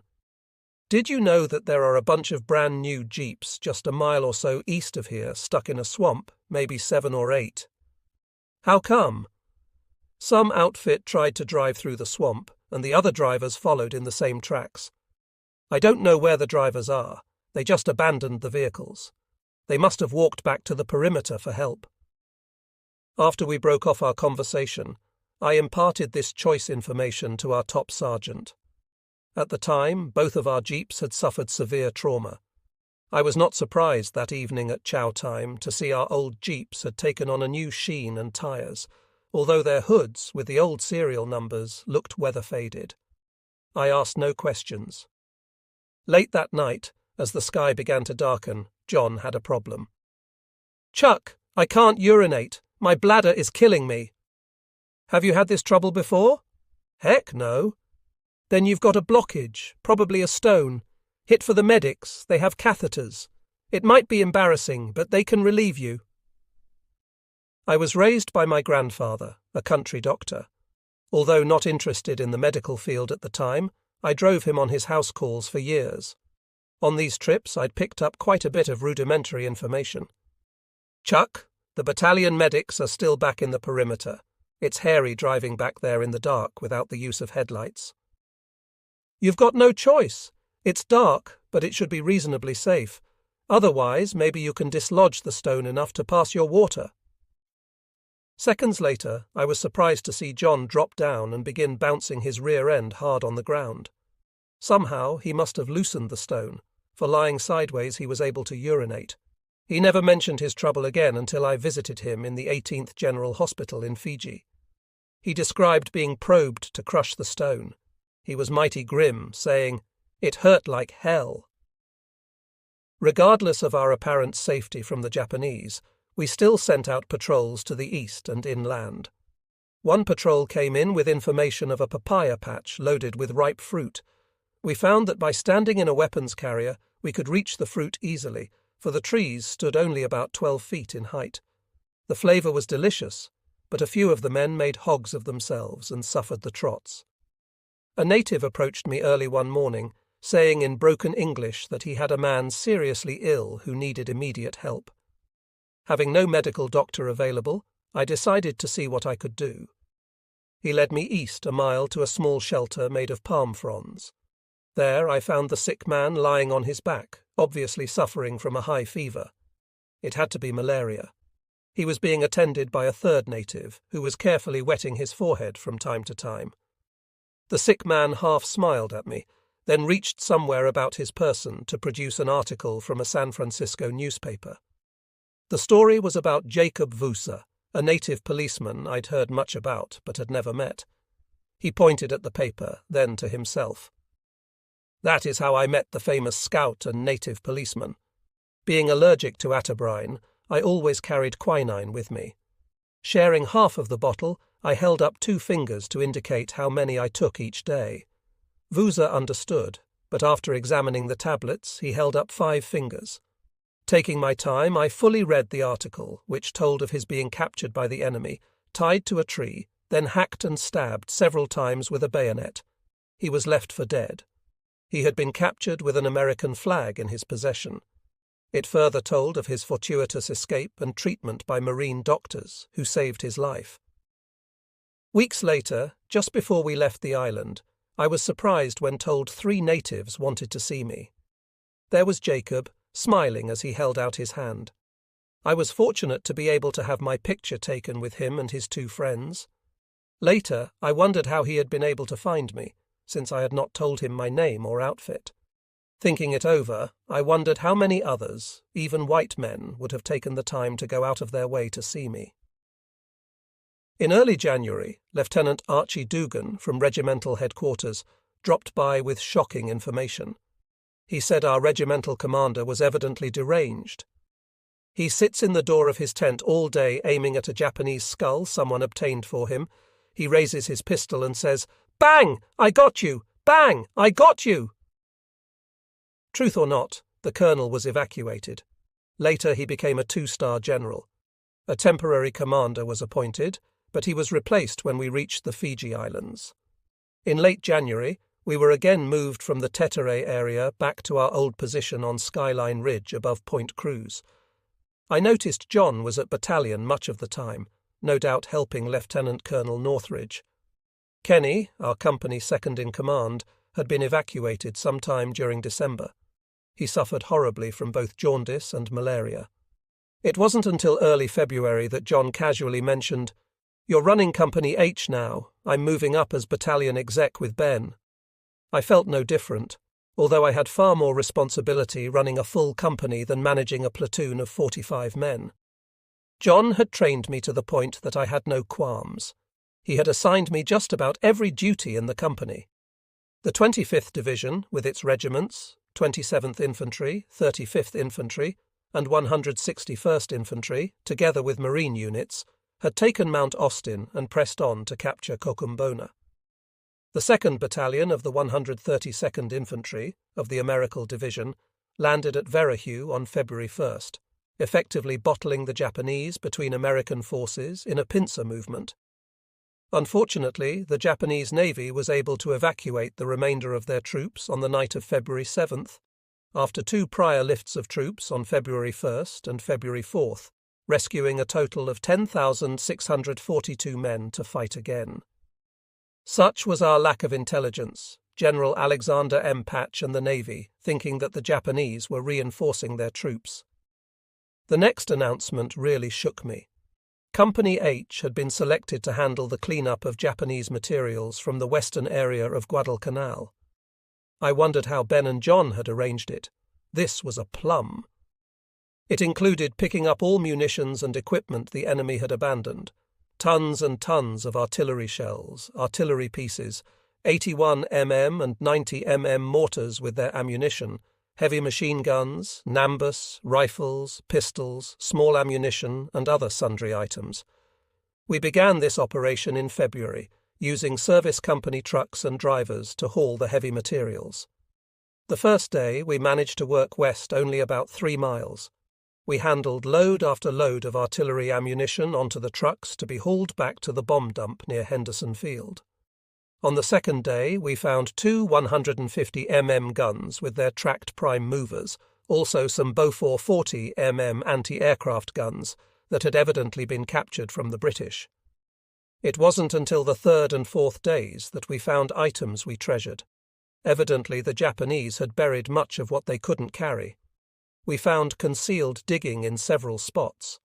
"Did you know that there are a bunch of brand new jeeps just a mile or so east of here stuck in a swamp, maybe 7 or 8? How come? Some outfit tried to drive through the swamp, and the other drivers followed in the same tracks. I don't know where the drivers are. They just abandoned the vehicles. They must have walked back to the perimeter for help." After we broke off our conversation, I imparted this choice information to our top sergeant. At the time, both of our jeeps had suffered severe trauma. I was not surprised that evening at chow time to see our old jeeps had taken on a new sheen and tyres, although their hoods, with the old serial numbers, looked weather-faded. I asked no questions. Late that night, as the sky began to darken, John had a problem. "Chuck, I can't urinate. My bladder is killing me." "Have you had this trouble before?" "Heck no." "Then you've got a blockage, probably a stone. Hit for the medics, they have catheters. It might be embarrassing, but they can relieve you." I was raised by my grandfather, a country doctor. Although not interested in the medical field at the time, I drove him on his house calls for years. On these trips, I'd picked up quite a bit of rudimentary information. "Chuck, the battalion medics are still back in the perimeter. It's hairy driving back there in the dark without the use of headlights." "You've got no choice. It's dark, but it should be reasonably safe. Otherwise, maybe you can dislodge the stone enough to pass your water." Seconds later, I was surprised to see John drop down and begin bouncing his rear end hard on the ground. Somehow he must have loosened the stone, for lying sideways he was able to urinate. He never mentioned his trouble again until I visited him in the 18th General Hospital in Fiji. He described being probed to crush the stone. He was mighty grim, saying, "It hurt like hell." Regardless of our apparent safety from the Japanese, we still sent out patrols to the east and inland. One patrol came in with information of a papaya patch loaded with ripe fruit. We found that by standing in a weapons carrier, we could reach the fruit easily, for the trees stood only about 12 feet in height. The flavour was delicious, but a few of the men made hogs of themselves and suffered the trots. A native approached me early one morning, saying in broken English that he had a man seriously ill who needed immediate help. Having no medical doctor available, I decided to see what I could do. He led me east a mile to a small shelter made of palm fronds. There I found the sick man lying on his back, obviously suffering from a high fever. It had to be malaria. He was being attended by a third native, who was carefully wetting his forehead from time to time. The sick man half smiled at me, then reached somewhere about his person to produce an article from a San Francisco newspaper. The story was about Jacob Vusa, a native policeman I'd heard much about but had never met. He pointed at the paper, then to himself. "That is how I met the famous scout and native policeman. Being allergic to atabrine, I always carried quinine with me. Sharing half of the bottle, I held up 2 fingers to indicate how many I took each day. Vusa understood, but after examining the tablets, he held up 5 fingers. Taking my time, I fully read the article, which told of his being captured by the enemy, tied to a tree, then hacked and stabbed several times with a bayonet. He was left for dead. He had been captured with an American flag in his possession. It further told of his fortuitous escape and treatment by Marine doctors, who saved his life. Weeks later, just before we left the island, I was surprised when told 3 natives wanted to see me. There was Jacob, smiling as he held out his hand. I was fortunate to be able to have my picture taken with him and his 2 friends. Later, I wondered how he had been able to find me, since I had not told him my name or outfit. Thinking it over, I wondered how many others, even white men, would have taken the time to go out of their way to see me. In early January, Lieutenant Archie Dugan from regimental headquarters dropped by with shocking information. He said our regimental commander was evidently deranged. He sits in the door of his tent all day aiming at a Japanese skull someone obtained for him. He raises his pistol and says, "Bang! I got you! Bang! I got you!" Truth or not, the colonel was evacuated. Later he became a 2-star general. A temporary commander was appointed, but he was replaced when we reached the Fiji Islands. In late January, we were again moved from the Tetere area back to our old position on Skyline Ridge above Point Cruz. I noticed John was at battalion much of the time, no doubt helping Lieutenant Colonel Northridge. Kenny, our company second in command, had been evacuated sometime during December. He suffered horribly from both jaundice and malaria. It wasn't until early February that John casually mentioned, "You're running Company H now. I'm moving up as battalion exec with Ben." I felt no different, although I had far more responsibility running a full company than managing a platoon of 45 men. John had trained me to the point that I had no qualms. He had assigned me just about every duty in the company. The 25th Division, with its regiments, 27th Infantry, 35th Infantry, and 161st Infantry, together with Marine units, had taken Mount Austin and pressed on to capture Kokumbona. The 2nd Battalion of the 132nd Infantry, of the Americal Division, landed at Verahue on February 1st, effectively bottling the Japanese between American forces in a pincer movement. Unfortunately, the Japanese Navy was able to evacuate the remainder of their troops on the night of February 7th, after 2 prior lifts of troops on February 1st and February 4th, rescuing a total of 10,642 men to fight again. Such was our lack of intelligence, General Alexander M. Patch and the Navy, thinking that the Japanese were reinforcing their troops. The next announcement really shook me. Company H had been selected to handle the cleanup of Japanese materials from the western area of Guadalcanal. I wondered how Ben and John had arranged it. This was a plum. It included picking up all munitions and equipment the enemy had abandoned, tons and tons of artillery shells, artillery pieces, 81 mm and 90 mm mortars with their ammunition, heavy machine guns, Nimbus, rifles, pistols, small ammunition, and other sundry items. We began this operation in February, using service company trucks and drivers to haul the heavy materials. The first day we managed to work west only about 3 miles. We handled load after load of artillery ammunition onto the trucks to be hauled back to the bomb dump near Henderson Field. On the second day, we found 2 150 mm guns with their tracked prime movers, also some Beaufort 40 mm anti-aircraft guns that had evidently been captured from the British. It wasn't until the third and fourth days that we found items we treasured. Evidently the Japanese had buried much of what they couldn't carry. We found concealed digging in several spots.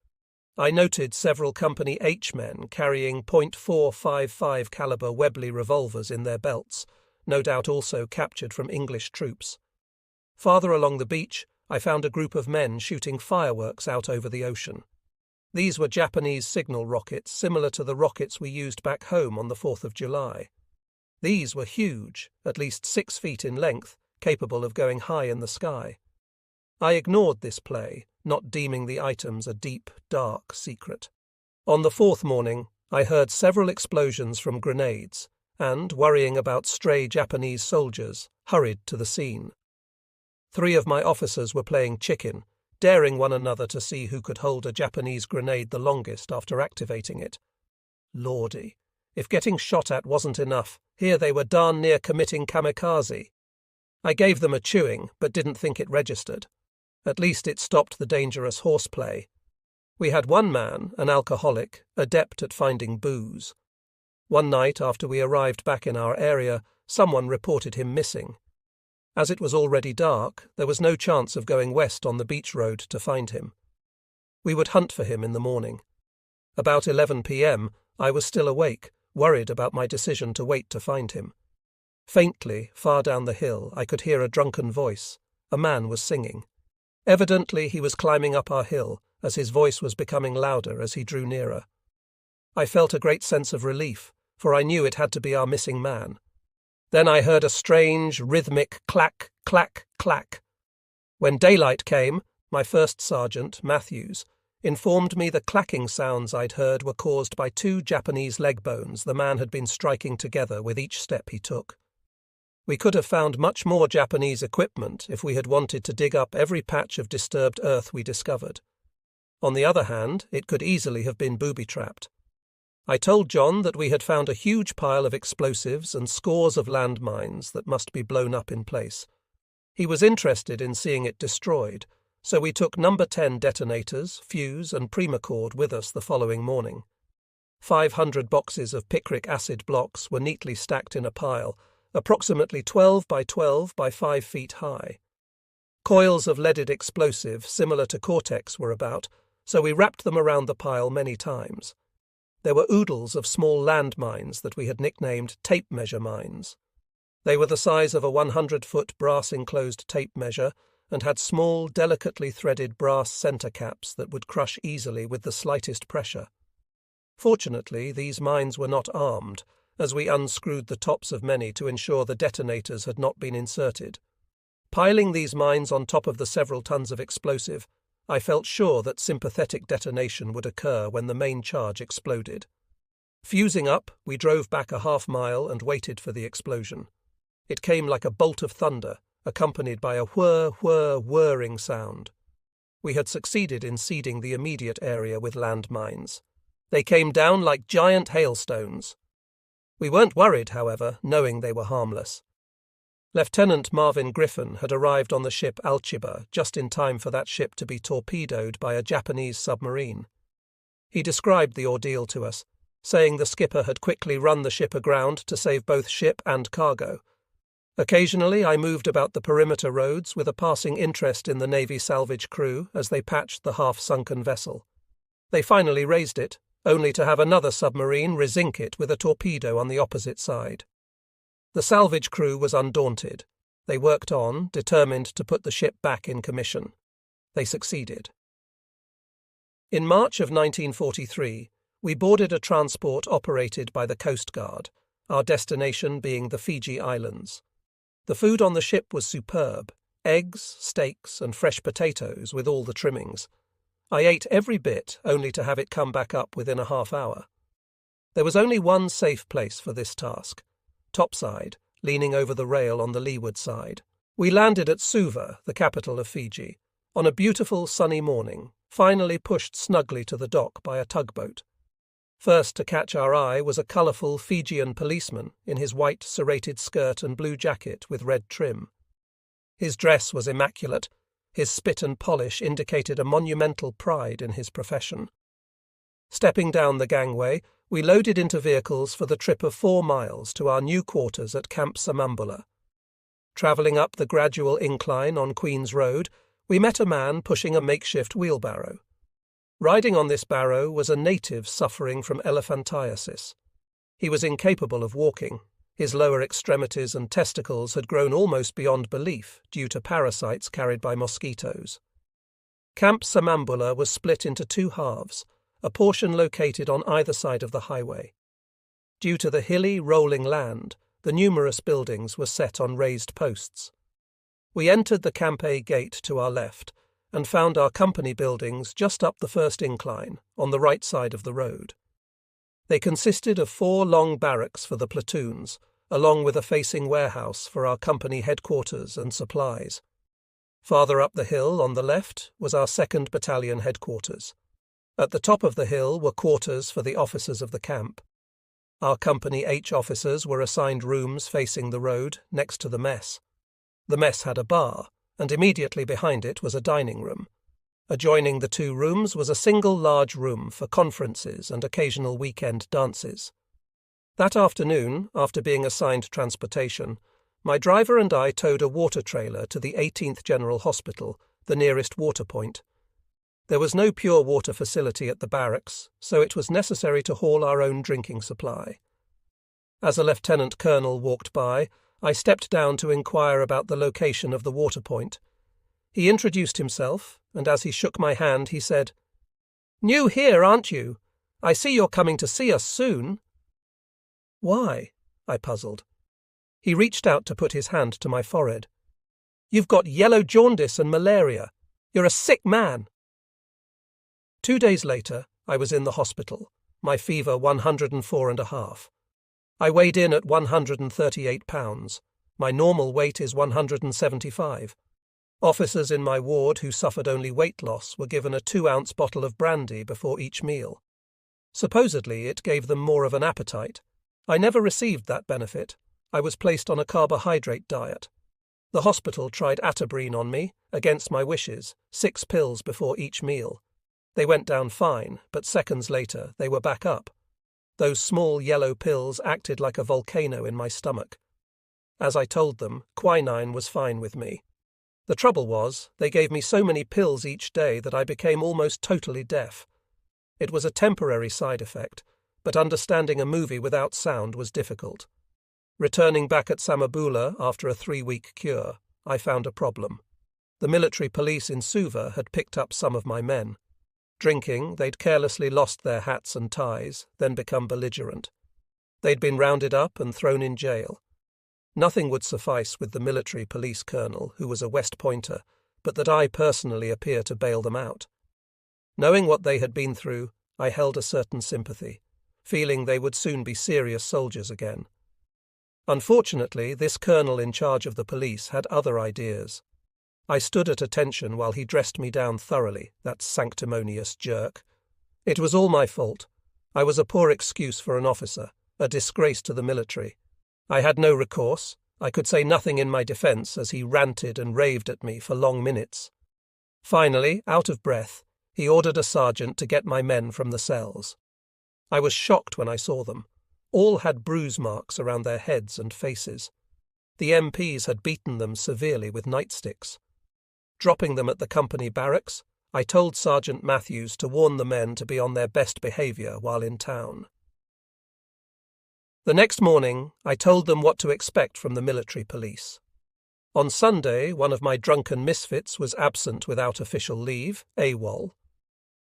I noted several Company H men carrying .455 caliber Webley revolvers in their belts, no doubt also captured from English troops. Farther along the beach, I found a group of men shooting fireworks out over the ocean. These were Japanese signal rockets similar to the rockets we used back home on the 4th of July. These were huge, at least 6 feet in length, capable of going high in the sky. I ignored this play, not deeming the items a deep, dark secret. On the fourth morning, I heard several explosions from grenades and, worrying about stray Japanese soldiers, hurried to the scene. 3 of my officers were playing chicken, daring one another to see who could hold a Japanese grenade the longest after activating it. Lordy, if getting shot at wasn't enough, here they were darn near committing kamikaze. I gave them a chewing, but didn't think it registered. At least it stopped the dangerous horseplay. We had one man, an alcoholic, adept at finding booze. One night after we arrived back in our area, someone reported him missing. As it was already dark, there was no chance of going west on the beach road to find him. We would hunt for him in the morning. About 11 p.m., I was still awake, worried about my decision to wait to find him. Faintly, far down the hill, I could hear a drunken voice. A man was singing. Evidently he was climbing up our hill, as his voice was becoming louder as he drew nearer. I felt a great sense of relief, for I knew it had to be our missing man. Then I heard a strange, rhythmic clack, clack, clack. When daylight came, my first sergeant, Matthews, informed me the clacking sounds I'd heard were caused by 2 Japanese leg bones the man had been striking together with each step he took. We could have found much more Japanese equipment if we had wanted to dig up every patch of disturbed earth we discovered. On the other hand, it could easily have been booby-trapped. I told John that we had found a huge pile of explosives and scores of landmines that must be blown up in place. He was interested in seeing it destroyed, so we took No. 10 detonators, fuse and primacord with us the following morning. 500 boxes of picric acid blocks were neatly stacked in a pile, approximately 12 by 12 by 5 feet high. Coils of leaded explosive similar to Cortex were about, so we wrapped them around the pile many times. There were oodles of small landmines that we had nicknamed tape measure mines. They were the size of a 100-foot brass-enclosed tape measure and had small, delicately threaded brass center caps that would crush easily with the slightest pressure. Fortunately, these mines were not armed, as we unscrewed the tops of many to ensure the detonators had not been inserted. Piling these mines on top of the several tons of explosive, I felt sure that sympathetic detonation would occur when the main charge exploded. Fusing up, we drove back a half-mile and waited for the explosion. It came like a bolt of thunder, accompanied by a whir, whir, whirring sound. We had succeeded in seeding the immediate area with landmines. They came down like giant hailstones. We weren't worried, however, knowing they were harmless. Lieutenant Marvin Griffin had arrived on the ship Alchiba just in time for that ship to be torpedoed by a Japanese submarine. He described the ordeal to us, saying the skipper had quickly run the ship aground to save both ship and cargo. Occasionally I moved about the perimeter roads with a passing interest in the Navy salvage crew as they patched the half-sunken vessel. They finally raised it, only to have another submarine resink it with a torpedo on the opposite side. The salvage crew was undaunted. They worked on, determined to put the ship back in commission. They succeeded. In March of 1943, we boarded a transport operated by the Coast Guard, our destination being the Fiji Islands. The food on the ship was superb: eggs, steaks, and fresh potatoes with all the trimmings. I ate every bit, only to have it come back up within a half hour. There was only one safe place for this task: topside, leaning over the rail on the leeward side. We landed at Suva, the capital of Fiji, on a beautiful sunny morning, finally pushed snugly to the dock by a tugboat. First to catch our eye was a colourful Fijian policeman in his white serrated skirt and blue jacket with red trim. His dress was immaculate. His spit and polish indicated a monumental pride in his profession. Stepping down the gangway, we loaded into vehicles for the trip of 4 miles to our new quarters at Camp Samambula. Travelling up the gradual incline on Queen's Road, we met a man pushing a makeshift wheelbarrow. Riding on this barrow was a native suffering from elephantiasis. He was incapable of walking. His lower extremities and testicles had grown almost beyond belief due to parasites carried by mosquitoes. Camp Samambula was split into 2 halves, a portion located on either side of the highway. Due to the hilly, rolling land, the numerous buildings were set on raised posts. We entered the Camp A gate to our left and found our company buildings just up the first incline, on the right side of the road. They consisted of 4 long barracks for the platoons, along with a facing warehouse for our company headquarters and supplies. Farther up the hill, on the left, was our 2nd Battalion headquarters. At the top of the hill were quarters for the officers of the camp. Our Company H officers were assigned rooms facing the road, next to the mess. The mess had a bar, and immediately behind it was a dining room. Adjoining the 2 rooms was a single large room for conferences and occasional weekend dances. That afternoon, after being assigned transportation, my driver and I towed a water trailer to the 18th General Hospital, the nearest water point. There was no pure water facility at the barracks, so it was necessary to haul our own drinking supply. As a lieutenant colonel walked by, I stepped down to inquire about the location of the water point. He introduced himself, and as he shook my hand, he said, "New here, aren't you? I see you're coming to see us soon." "Why?" I puzzled. He reached out to put his hand to my forehead. "You've got yellow jaundice and malaria. You're a sick man." 2 days later, I was in the hospital, my fever 104.5. I weighed in at 138 pounds. My normal weight is 175. Officers in my ward who suffered only weight loss were given a 2-ounce bottle of brandy before each meal. Supposedly, it gave them more of an appetite. I never received that benefit. I was placed on a carbohydrate diet. The hospital tried Atabrine on me, against my wishes, 6 pills before each meal. They went down fine, but seconds later they were back up. Those small yellow pills acted like a volcano in my stomach. As I told them, quinine was fine with me. The trouble was, they gave me so many pills each day that I became almost totally deaf. It was a temporary side effect, but understanding a movie without sound was difficult. Returning back at Samambula after a 3-week cure, I found a problem. The military police in Suva had picked up some of my men. Drinking, they'd carelessly lost their hats and ties, then become belligerent. They'd been rounded up and thrown in jail. Nothing would suffice with the military police colonel, who was a West Pointer, but that I personally appear to bail them out. Knowing what they had been through, I held a certain sympathy, feeling they would soon be serious soldiers again. Unfortunately, this colonel in charge of the police had other ideas. I stood at attention while he dressed me down thoroughly, that sanctimonious jerk. It was all my fault. I was a poor excuse for an officer, a disgrace to the military. I had no recourse. I could say nothing in my defence as he ranted and raved at me for long minutes. Finally, out of breath, he ordered a sergeant to get my men from the cells. I was shocked when I saw them. All had bruise marks around their heads and faces. The MPs had beaten them severely with nightsticks. Dropping them at the company barracks, I told Sergeant Matthews to warn the men to be on their best behaviour while in town. The next morning, I told them what to expect from the military police. On Sunday, one of my drunken misfits was absent without official leave, AWOL.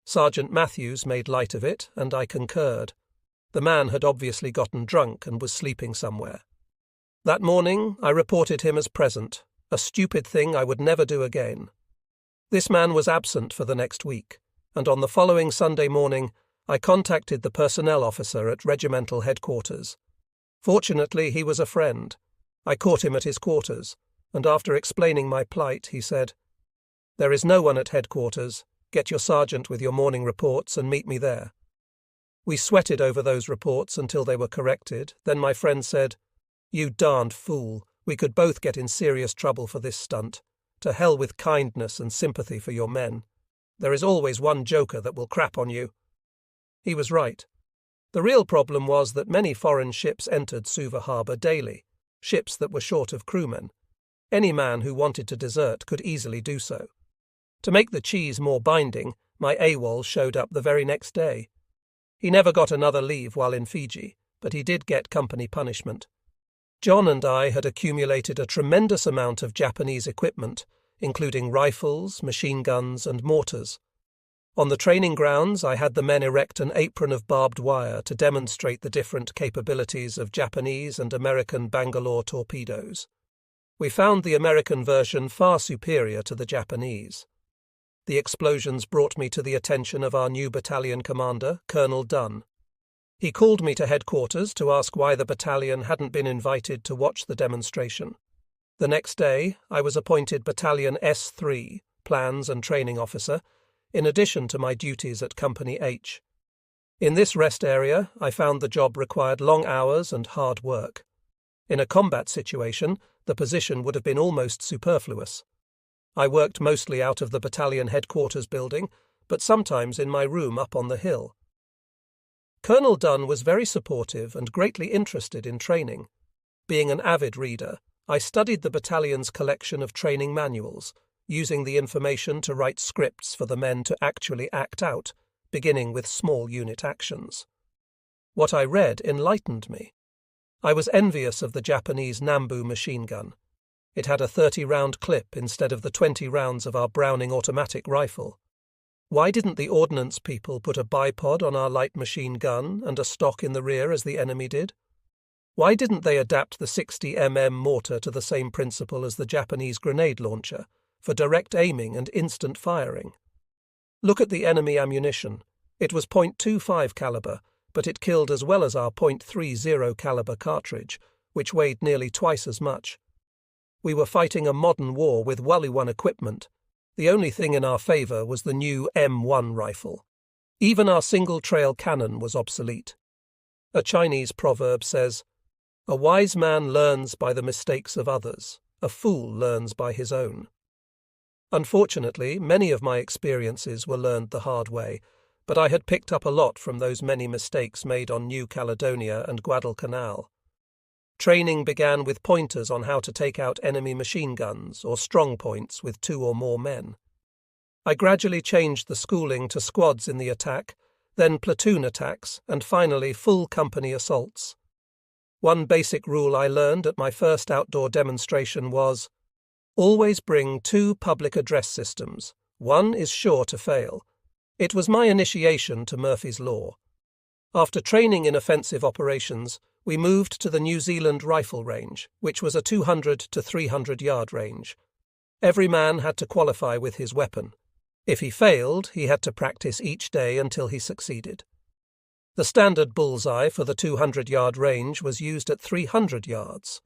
Sergeant Matthews made light of it, and I concurred. The man had obviously gotten drunk and was sleeping somewhere. That morning, I reported him as present, a stupid thing I would never do again. This man was absent for the next week, and on the following Sunday morning, I contacted the personnel officer at regimental headquarters. Fortunately, he was a friend. I caught him at his quarters, and after explaining my plight, he said, "There is no one at headquarters. Get your sergeant with your morning reports and meet me there." We sweated over those reports until they were corrected. Then my friend said, "You darned fool. We could both get in serious trouble for this stunt. To hell with kindness and sympathy for your men. There is always one joker that will crap on you." He was right. The real problem was that many foreign ships entered Suva harbour daily, ships that were short of crewmen. Any man who wanted to desert could easily do so. To make the cheese more binding, my AWOL showed up the very next day. He never got another leave while in Fiji, but he did get company punishment. John and I had accumulated a tremendous amount of Japanese equipment, including rifles, machine guns, and mortars. On the training grounds, I had the men erect an apron of barbed wire to demonstrate the different capabilities of Japanese and American Bangalore torpedoes. We found the American version far superior to the Japanese. The explosions brought me to the attention of our new battalion commander, Colonel Dunn. He called me to headquarters to ask why the battalion hadn't been invited to watch the demonstration. The next day, I was appointed Battalion S3, Plans and Training Officer, in addition to my duties at Company H. In this rest area, I found the job required long hours and hard work. In a combat situation, the position would have been almost superfluous. I worked mostly out of the battalion headquarters building, but sometimes in my room up on the hill. Colonel Dunn was very supportive and greatly interested in training. Being an avid reader, I studied the battalion's collection of training manuals, using the information to write scripts for the men to actually act out, beginning with small unit actions. What I read enlightened me. I was envious of the Japanese Nambu machine gun. It had a 30-round clip instead of the 20 rounds of our Browning automatic rifle. Why didn't the ordnance people put a bipod on our light machine gun and a stock in the rear as the enemy did? Why didn't they adapt the 60mm mortar to the same principle as the Japanese grenade launcher, for direct aiming and instant firing? Look at the enemy ammunition. It was .25 caliber, but it killed as well as our .30 caliber cartridge, which weighed nearly twice as much. We were fighting a modern war with Wally-1 equipment. The only thing in our favour was the new M1 rifle. Even our single-trail cannon was obsolete. A Chinese proverb says, "A wise man learns by the mistakes of others. A fool learns by his own." Unfortunately, many of my experiences were learned the hard way, but I had picked up a lot from those many mistakes made on New Caledonia and Guadalcanal. Training began with pointers on how to take out enemy machine guns or strong points with 2 or more men. I gradually changed the schooling to squads in the attack, then platoon attacks, and finally full company assaults. One basic rule I learned at my first outdoor demonstration was, always bring 2 public address systems. One is sure to fail. It was my initiation to Murphy's Law. After training in offensive operations, we moved to the New Zealand rifle range, which was a 200 to 300-yard range. Every man had to qualify with his weapon. If he failed, he had to practice each day until he succeeded. The standard bullseye for the 200-yard range was used at 300 yards.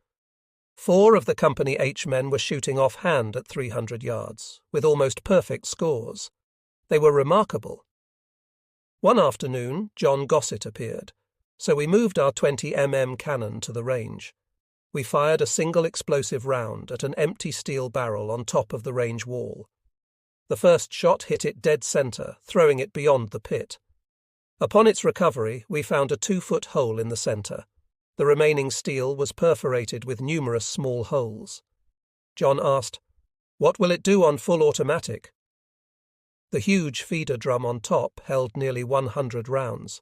4 of the Company H men were shooting offhand at 300 yards, with almost perfect scores. They were remarkable. One afternoon, John Gossett appeared, so we moved our 20mm cannon to the range. We fired a single explosive round at an empty steel barrel on top of the range wall. The first shot hit it dead center, throwing it beyond the pit. Upon its recovery, we found a 2-foot hole in the center. The remaining steel was perforated with numerous small holes. John asked, "What will it do on full automatic?" The huge feeder drum on top held nearly 100 rounds.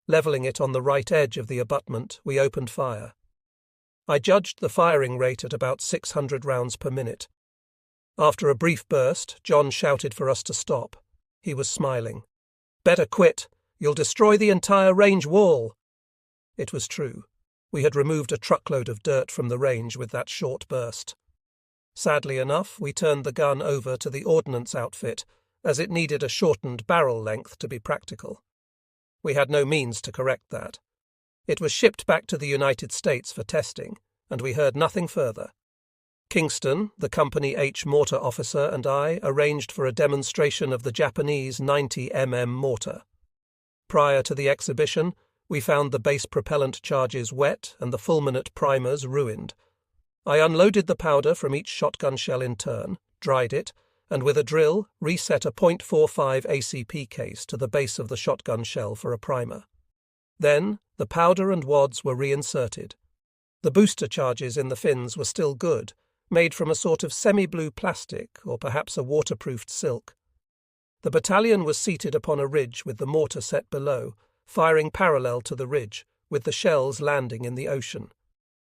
Levelling it on the right edge of the abutment, we opened fire. I judged the firing rate at about 600 rounds per minute. After a brief burst, John shouted for us to stop. He was smiling. "Better quit. You'll destroy the entire range wall." It was true. We had removed a truckload of dirt from the range with that short burst. Sadly enough, we turned the gun over to the ordnance outfit, as it needed a shortened barrel length to be practical. We had no means to correct that. It was shipped back to the United States for testing, and we heard nothing further. Kingston, the Company H mortar officer, and I arranged for a demonstration of the Japanese 90mm mortar. Prior to the exhibition, we found the base propellant charges wet and the fulminate primers ruined. I unloaded the powder from each shotgun shell in turn, dried it, and with a drill reset a .45 ACP case to the base of the shotgun shell for a primer. Then the powder and wads were reinserted. The booster charges in the fins were still good, made from a sort of semi-blue plastic or perhaps a waterproofed silk. The battalion was seated upon a ridge with the mortar set below, firing parallel to the ridge, with the shells landing in the ocean.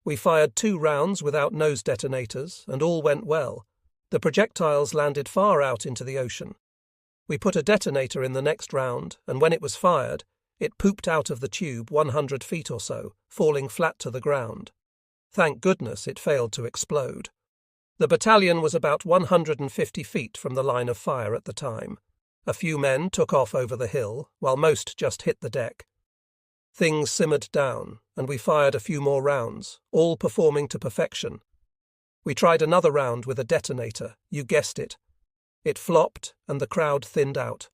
We fired 2 rounds without nose detonators, and all went well. The projectiles landed far out into the ocean. We put a detonator in the next round, and when it was fired, it pooped out of the tube 100 feet or so, falling flat to the ground. Thank goodness it failed to explode. The battalion was about 150 feet from the line of fire at the time. A few men took off over the hill, while most just hit the deck. Things simmered down, and we fired a few more rounds, all performing to perfection. We tried another round with a detonator, you guessed it. It flopped, and the crowd thinned out.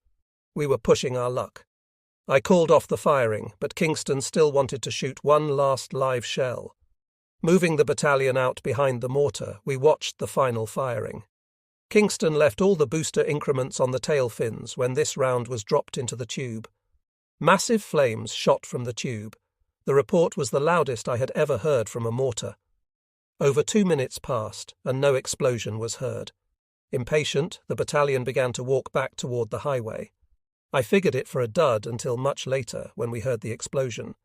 We were pushing our luck. I called off the firing, but Kingston still wanted to shoot one last live shell. Moving the battalion out behind the mortar, we watched the final firing. Kingston left all the booster increments on the tail fins when this round was dropped into the tube. Massive flames shot from the tube. The report was the loudest I had ever heard from a mortar. Over 2 minutes passed, and no explosion was heard. Impatient, the battalion began to walk back toward the highway. I figured it for a dud until much later, when we heard the explosion.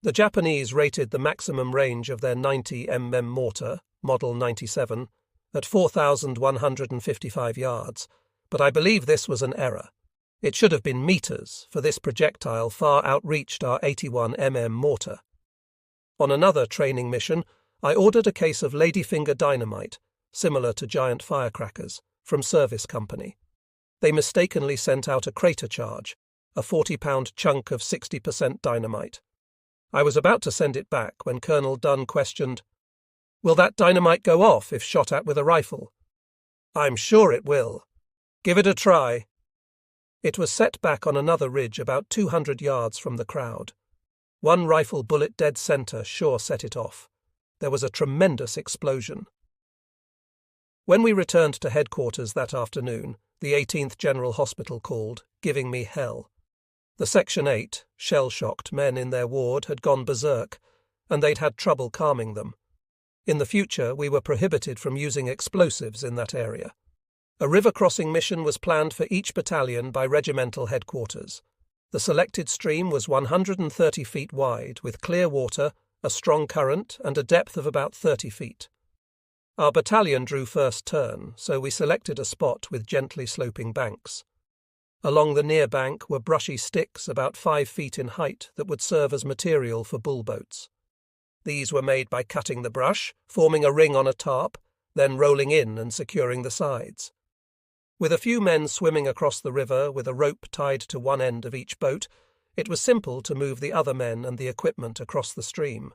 The Japanese rated the maximum range of their 90mm mortar, Model 97, at 4,155 yards, but I believe this was an error. It should have been meters, for this projectile far outreached our 81mm mortar. On another training mission, I ordered a case of ladyfinger dynamite, similar to giant firecrackers, from Service Company. They mistakenly sent out a crater charge, a 40-pound chunk of 60% dynamite. I was about to send it back when Colonel Dunn questioned, "Will that dynamite go off if shot at with a rifle?" "I'm sure it will. Give it a try." It was set back on another ridge about 200 yards from the crowd. One rifle bullet dead center sure set it off. There was a tremendous explosion. When we returned to headquarters that afternoon, the 18th General Hospital called, giving me hell. The Section 8, shell-shocked men in their ward had gone berserk, and they'd had trouble calming them. In the future, we were prohibited from using explosives in that area. A river-crossing mission was planned for each battalion by regimental headquarters. The selected stream was 130 feet wide, with clear water, a strong current, and a depth of about 30 feet. Our battalion drew first turn, so we selected a spot with gently sloping banks. Along the near bank were brushy sticks about 5 feet in height that would serve as material for bullboats. These were made by cutting the brush, forming a ring on a tarp, then rolling in and securing the sides. With a few men swimming across the river with a rope tied to one end of each boat, it was simple to move the other men and the equipment across the stream.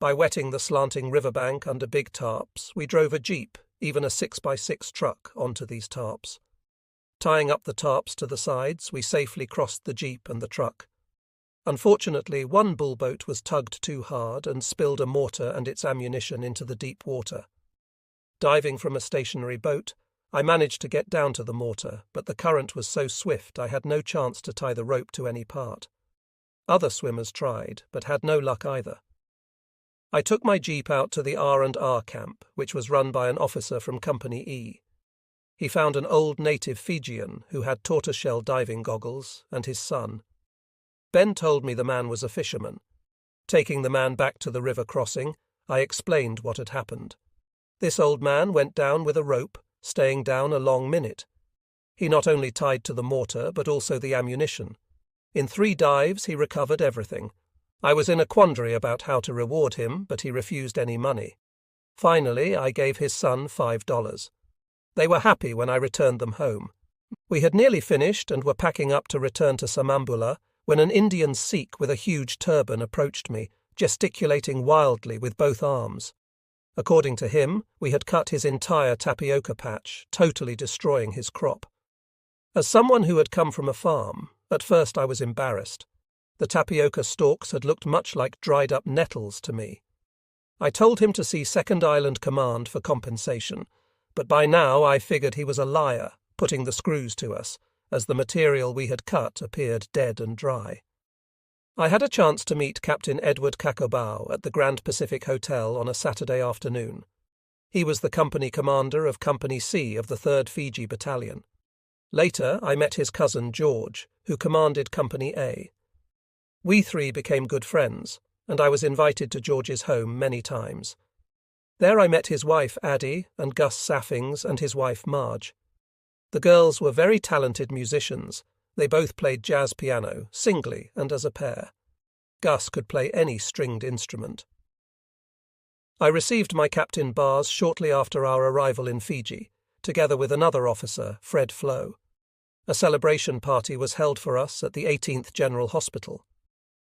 By wetting the slanting riverbank under big tarps, we drove a jeep, even a 6x6 truck, onto these tarps. Tying up the tarps to the sides, we safely crossed the jeep and the truck. Unfortunately, one bullboat was tugged too hard and spilled a mortar and its ammunition into the deep water. Diving from a stationary boat, I managed to get down to the mortar, but the current was so swift I had no chance to tie the rope to any part. Other swimmers tried, but had no luck either. I took my jeep out to the R&R camp, which was run by an officer from Company E. He found an old native Fijian who had tortoiseshell diving goggles and his son. Ben told me the man was a fisherman. Taking the man back to the river crossing, I explained what had happened. This old man went down with a rope, staying down a long minute. He not only tied to the mortar but also the ammunition. In 3 dives he recovered everything. I was in a quandary about how to reward him, but he refused any money. Finally, I gave his son $5. They were happy when I returned them home. We had nearly finished and were packing up to return to Samambula when an Indian Sikh with a huge turban approached me, gesticulating wildly with both arms. According to him, we had cut his entire tapioca patch, totally destroying his crop. As someone who had come from a farm, at first I was embarrassed. The tapioca stalks had looked much like dried-up nettles to me. I told him to see 2nd Island Command for compensation, but by now I figured he was a liar, putting the screws to us, as the material we had cut appeared dead and dry. I had a chance to meet Captain Edward Kakobau at the Grand Pacific Hotel on a Saturday afternoon. He was the company commander of Company C of the 3rd Fiji Battalion. Later, I met his cousin George, who commanded Company A. We 3 became good friends, and I was invited to George's home many times. There I met his wife Addie and Gus Saffings and his wife Marge. The girls were very talented musicians. They both played jazz piano, singly and as a pair. Gus could play any stringed instrument. I received my Captain bars shortly after our arrival in Fiji, together with another officer, Fred Flo. A celebration party was held for us at the 18th General Hospital.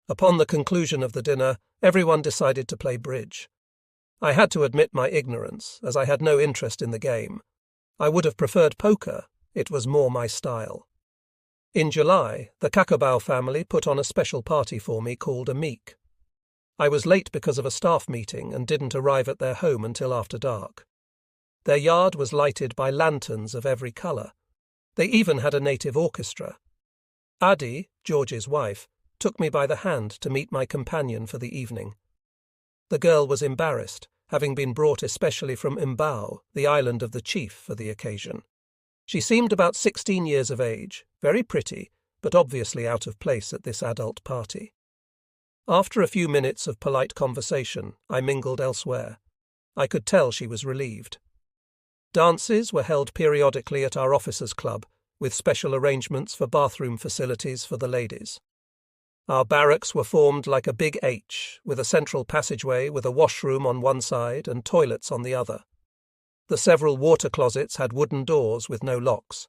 Upon the conclusion of the dinner, everyone decided to play bridge. I had to admit my ignorance, as I had no interest in the game. I would have preferred poker. It was more my style. In July, the Kakobau family put on a special party for me called a meek. I was late because of a staff meeting and didn't arrive at their home until after dark. Their yard was lighted by lanterns of every colour. They even had a native orchestra. Addie, George's wife, took me by the hand to meet my companion for the evening. The girl was embarrassed, having been brought especially from Mbao, the island of the chief, for the occasion. She seemed about 16 years of age, very pretty, but obviously out of place at this adult party. After a few minutes of polite conversation, I mingled elsewhere. I could tell she was relieved. Dances were held periodically at our officers' club, with special arrangements for bathroom facilities for the ladies. Our barracks were formed like a big H, with a central passageway with a washroom on one side and toilets on the other. The several water closets had wooden doors with no locks.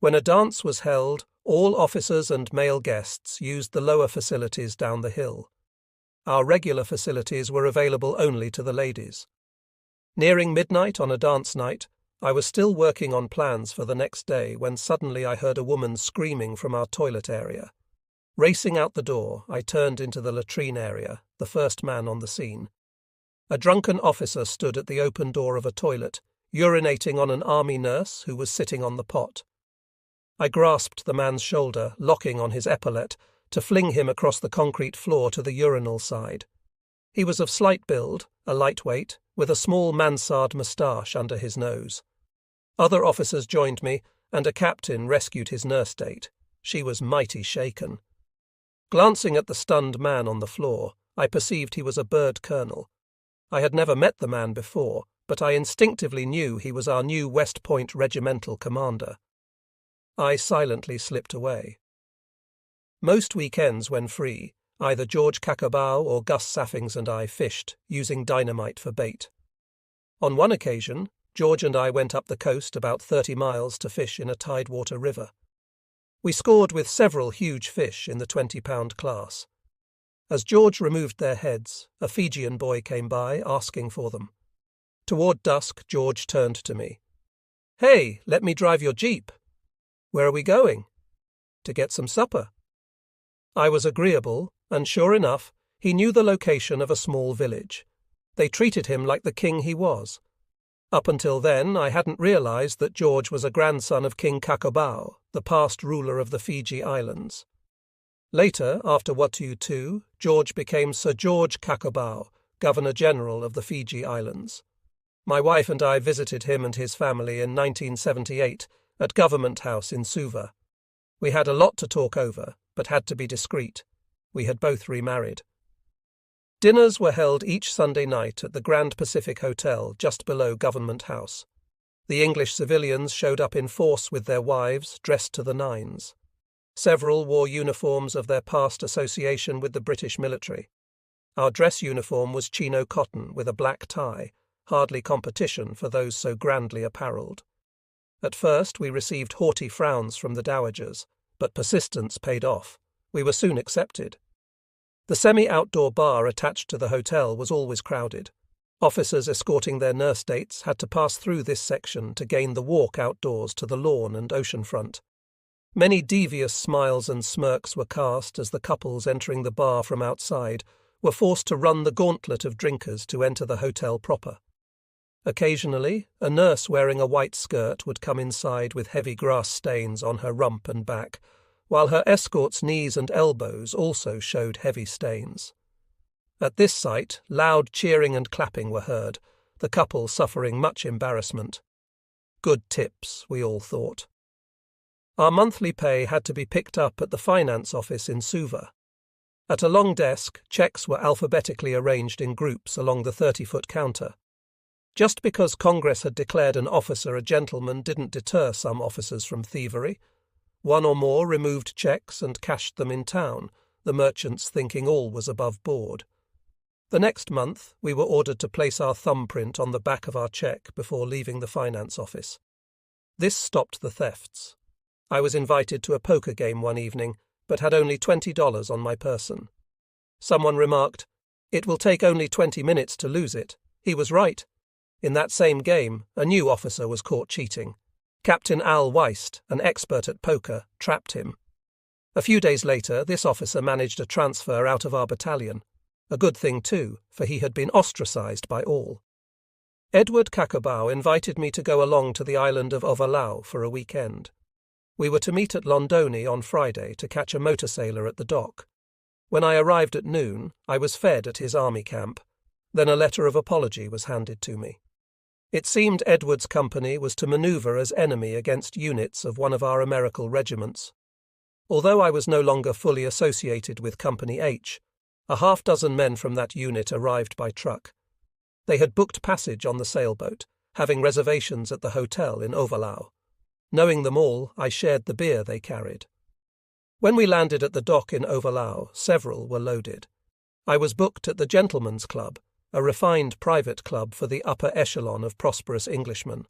When a dance was held, all officers and male guests used the lower facilities down the hill. Our regular facilities were available only to the ladies. Nearing midnight on a dance night, I was still working on plans for the next day when suddenly I heard a woman screaming from our toilet area. Racing out the door, I turned into the latrine area, the first man on the scene. A drunken officer stood at the open door of a toilet, urinating on an army nurse who was sitting on the pot. I grasped the man's shoulder, locking on his epaulette, to fling him across the concrete floor to the urinal side. He was of slight build, a lightweight, with a small mansard moustache under his nose. Other officers joined me, and a captain rescued his nurse date. She was mighty shaken. Glancing at the stunned man on the floor, I perceived he was a bird colonel. I had never met the man before, but I instinctively knew he was our new West Point regimental commander. I silently slipped away. Most weekends when free, either George Kakobau or Gus Saffings and I fished, using dynamite for bait. On one occasion, George and I went up the coast about 30 miles to fish in a tidewater river. We scored with several huge fish in the 20-pound class. As George removed their heads, a Fijian boy came by, asking for them. Toward dusk, George turned to me. "Hey, let me drive your jeep." "Where are we going?" "To get some supper." I was agreeable, and sure enough, he knew the location of a small village. They treated him like the king he was. Up until then, I hadn't realized that George was a grandson of King Kakobau, the past ruler of the Fiji Islands. Later, after Ep.2, George became Sir George Kakobau, Governor-General of the Fiji Islands. My wife and I visited him and his family in 1978 at Government House in Suva. We had a lot to talk over, but had to be discreet. We had both remarried. Dinners were held each Sunday night at the Grand Pacific Hotel just below Government House. The English civilians showed up in force with their wives, dressed to the nines. Several wore uniforms of their past association with the British military. Our dress uniform was chino cotton with a black tie, hardly competition for those so grandly apparelled. At first we received haughty frowns from the dowagers, but persistence paid off. We were soon accepted. The semi-outdoor bar attached to the hotel was always crowded. Officers escorting their nurse dates had to pass through this section to gain the walk outdoors to the lawn and oceanfront. Many devious smiles and smirks were cast as the couples entering the bar from outside were forced to run the gauntlet of drinkers to enter the hotel proper. Occasionally, a nurse wearing a white skirt would come inside with heavy grass stains on her rump and back, while her escort's knees and elbows also showed heavy stains. At this sight, loud cheering and clapping were heard, the couple suffering much embarrassment. Good tips, we all thought. Our monthly pay had to be picked up at the finance office in Suva. At a long desk, checks were alphabetically arranged in groups along the 30-foot counter. Just because Congress had declared an officer a gentleman didn't deter some officers from thievery. One or more removed checks and cashed them in town, the merchants thinking all was above board. The next month, we were ordered to place our thumbprint on the back of our check before leaving the finance office. This stopped the thefts. I was invited to a poker game one evening, but had only $20 on my person. Someone remarked, "It will take only 20 minutes to lose it." He was right. In that same game, a new officer was caught cheating. Captain Al Weist, an expert at poker, trapped him. A few days later, this officer managed a transfer out of our battalion. A good thing too, for he had been ostracized by all. Edward Kakabau invited me to go along to the island of Ovalau for a weekend. We were to meet at Londoni on Friday to catch a motor sailor at the dock. When I arrived at noon, I was fed at his army camp. Then a letter of apology was handed to me. It seemed Edward's company was to manoeuvre as enemy against units of one of our American regiments. Although I was no longer fully associated with Company H, a half-dozen men from that unit arrived by truck. They had booked passage on the sailboat, having reservations at the hotel in Ovalau. Knowing them all, I shared the beer they carried. When we landed at the dock in Ovalau, several were loaded. I was booked at the Gentlemen's Club, a refined private club for the upper echelon of prosperous Englishmen.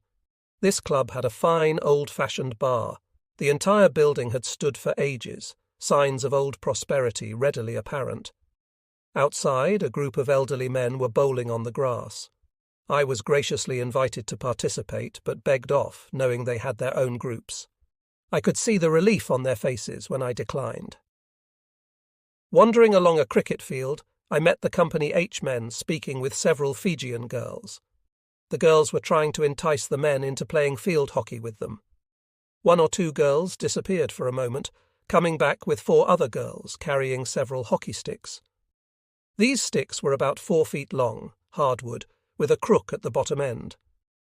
This club had a fine, old-fashioned bar. The entire building had stood for ages, signs of old prosperity readily apparent. Outside, a group of elderly men were bowling on the grass. I was graciously invited to participate, but begged off, knowing they had their own groups. I could see the relief on their faces when I declined. Wandering along a cricket field, I met the Company H men speaking with several Fijian girls. The girls were trying to entice the men into playing field hockey with them. One or two girls disappeared for a moment, coming back with 4 other girls carrying several hockey sticks. These sticks were about 4 feet long, hardwood, with a crook at the bottom end.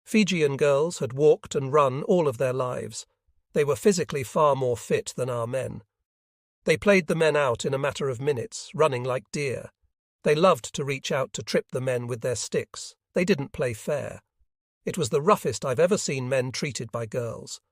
Fijian girls had walked and run all of their lives. They were physically far more fit than our men. They played the men out in a matter of minutes, running like deer. They loved to reach out to trip the men with their sticks. They didn't play fair. It was the roughest I've ever seen men treated by girls.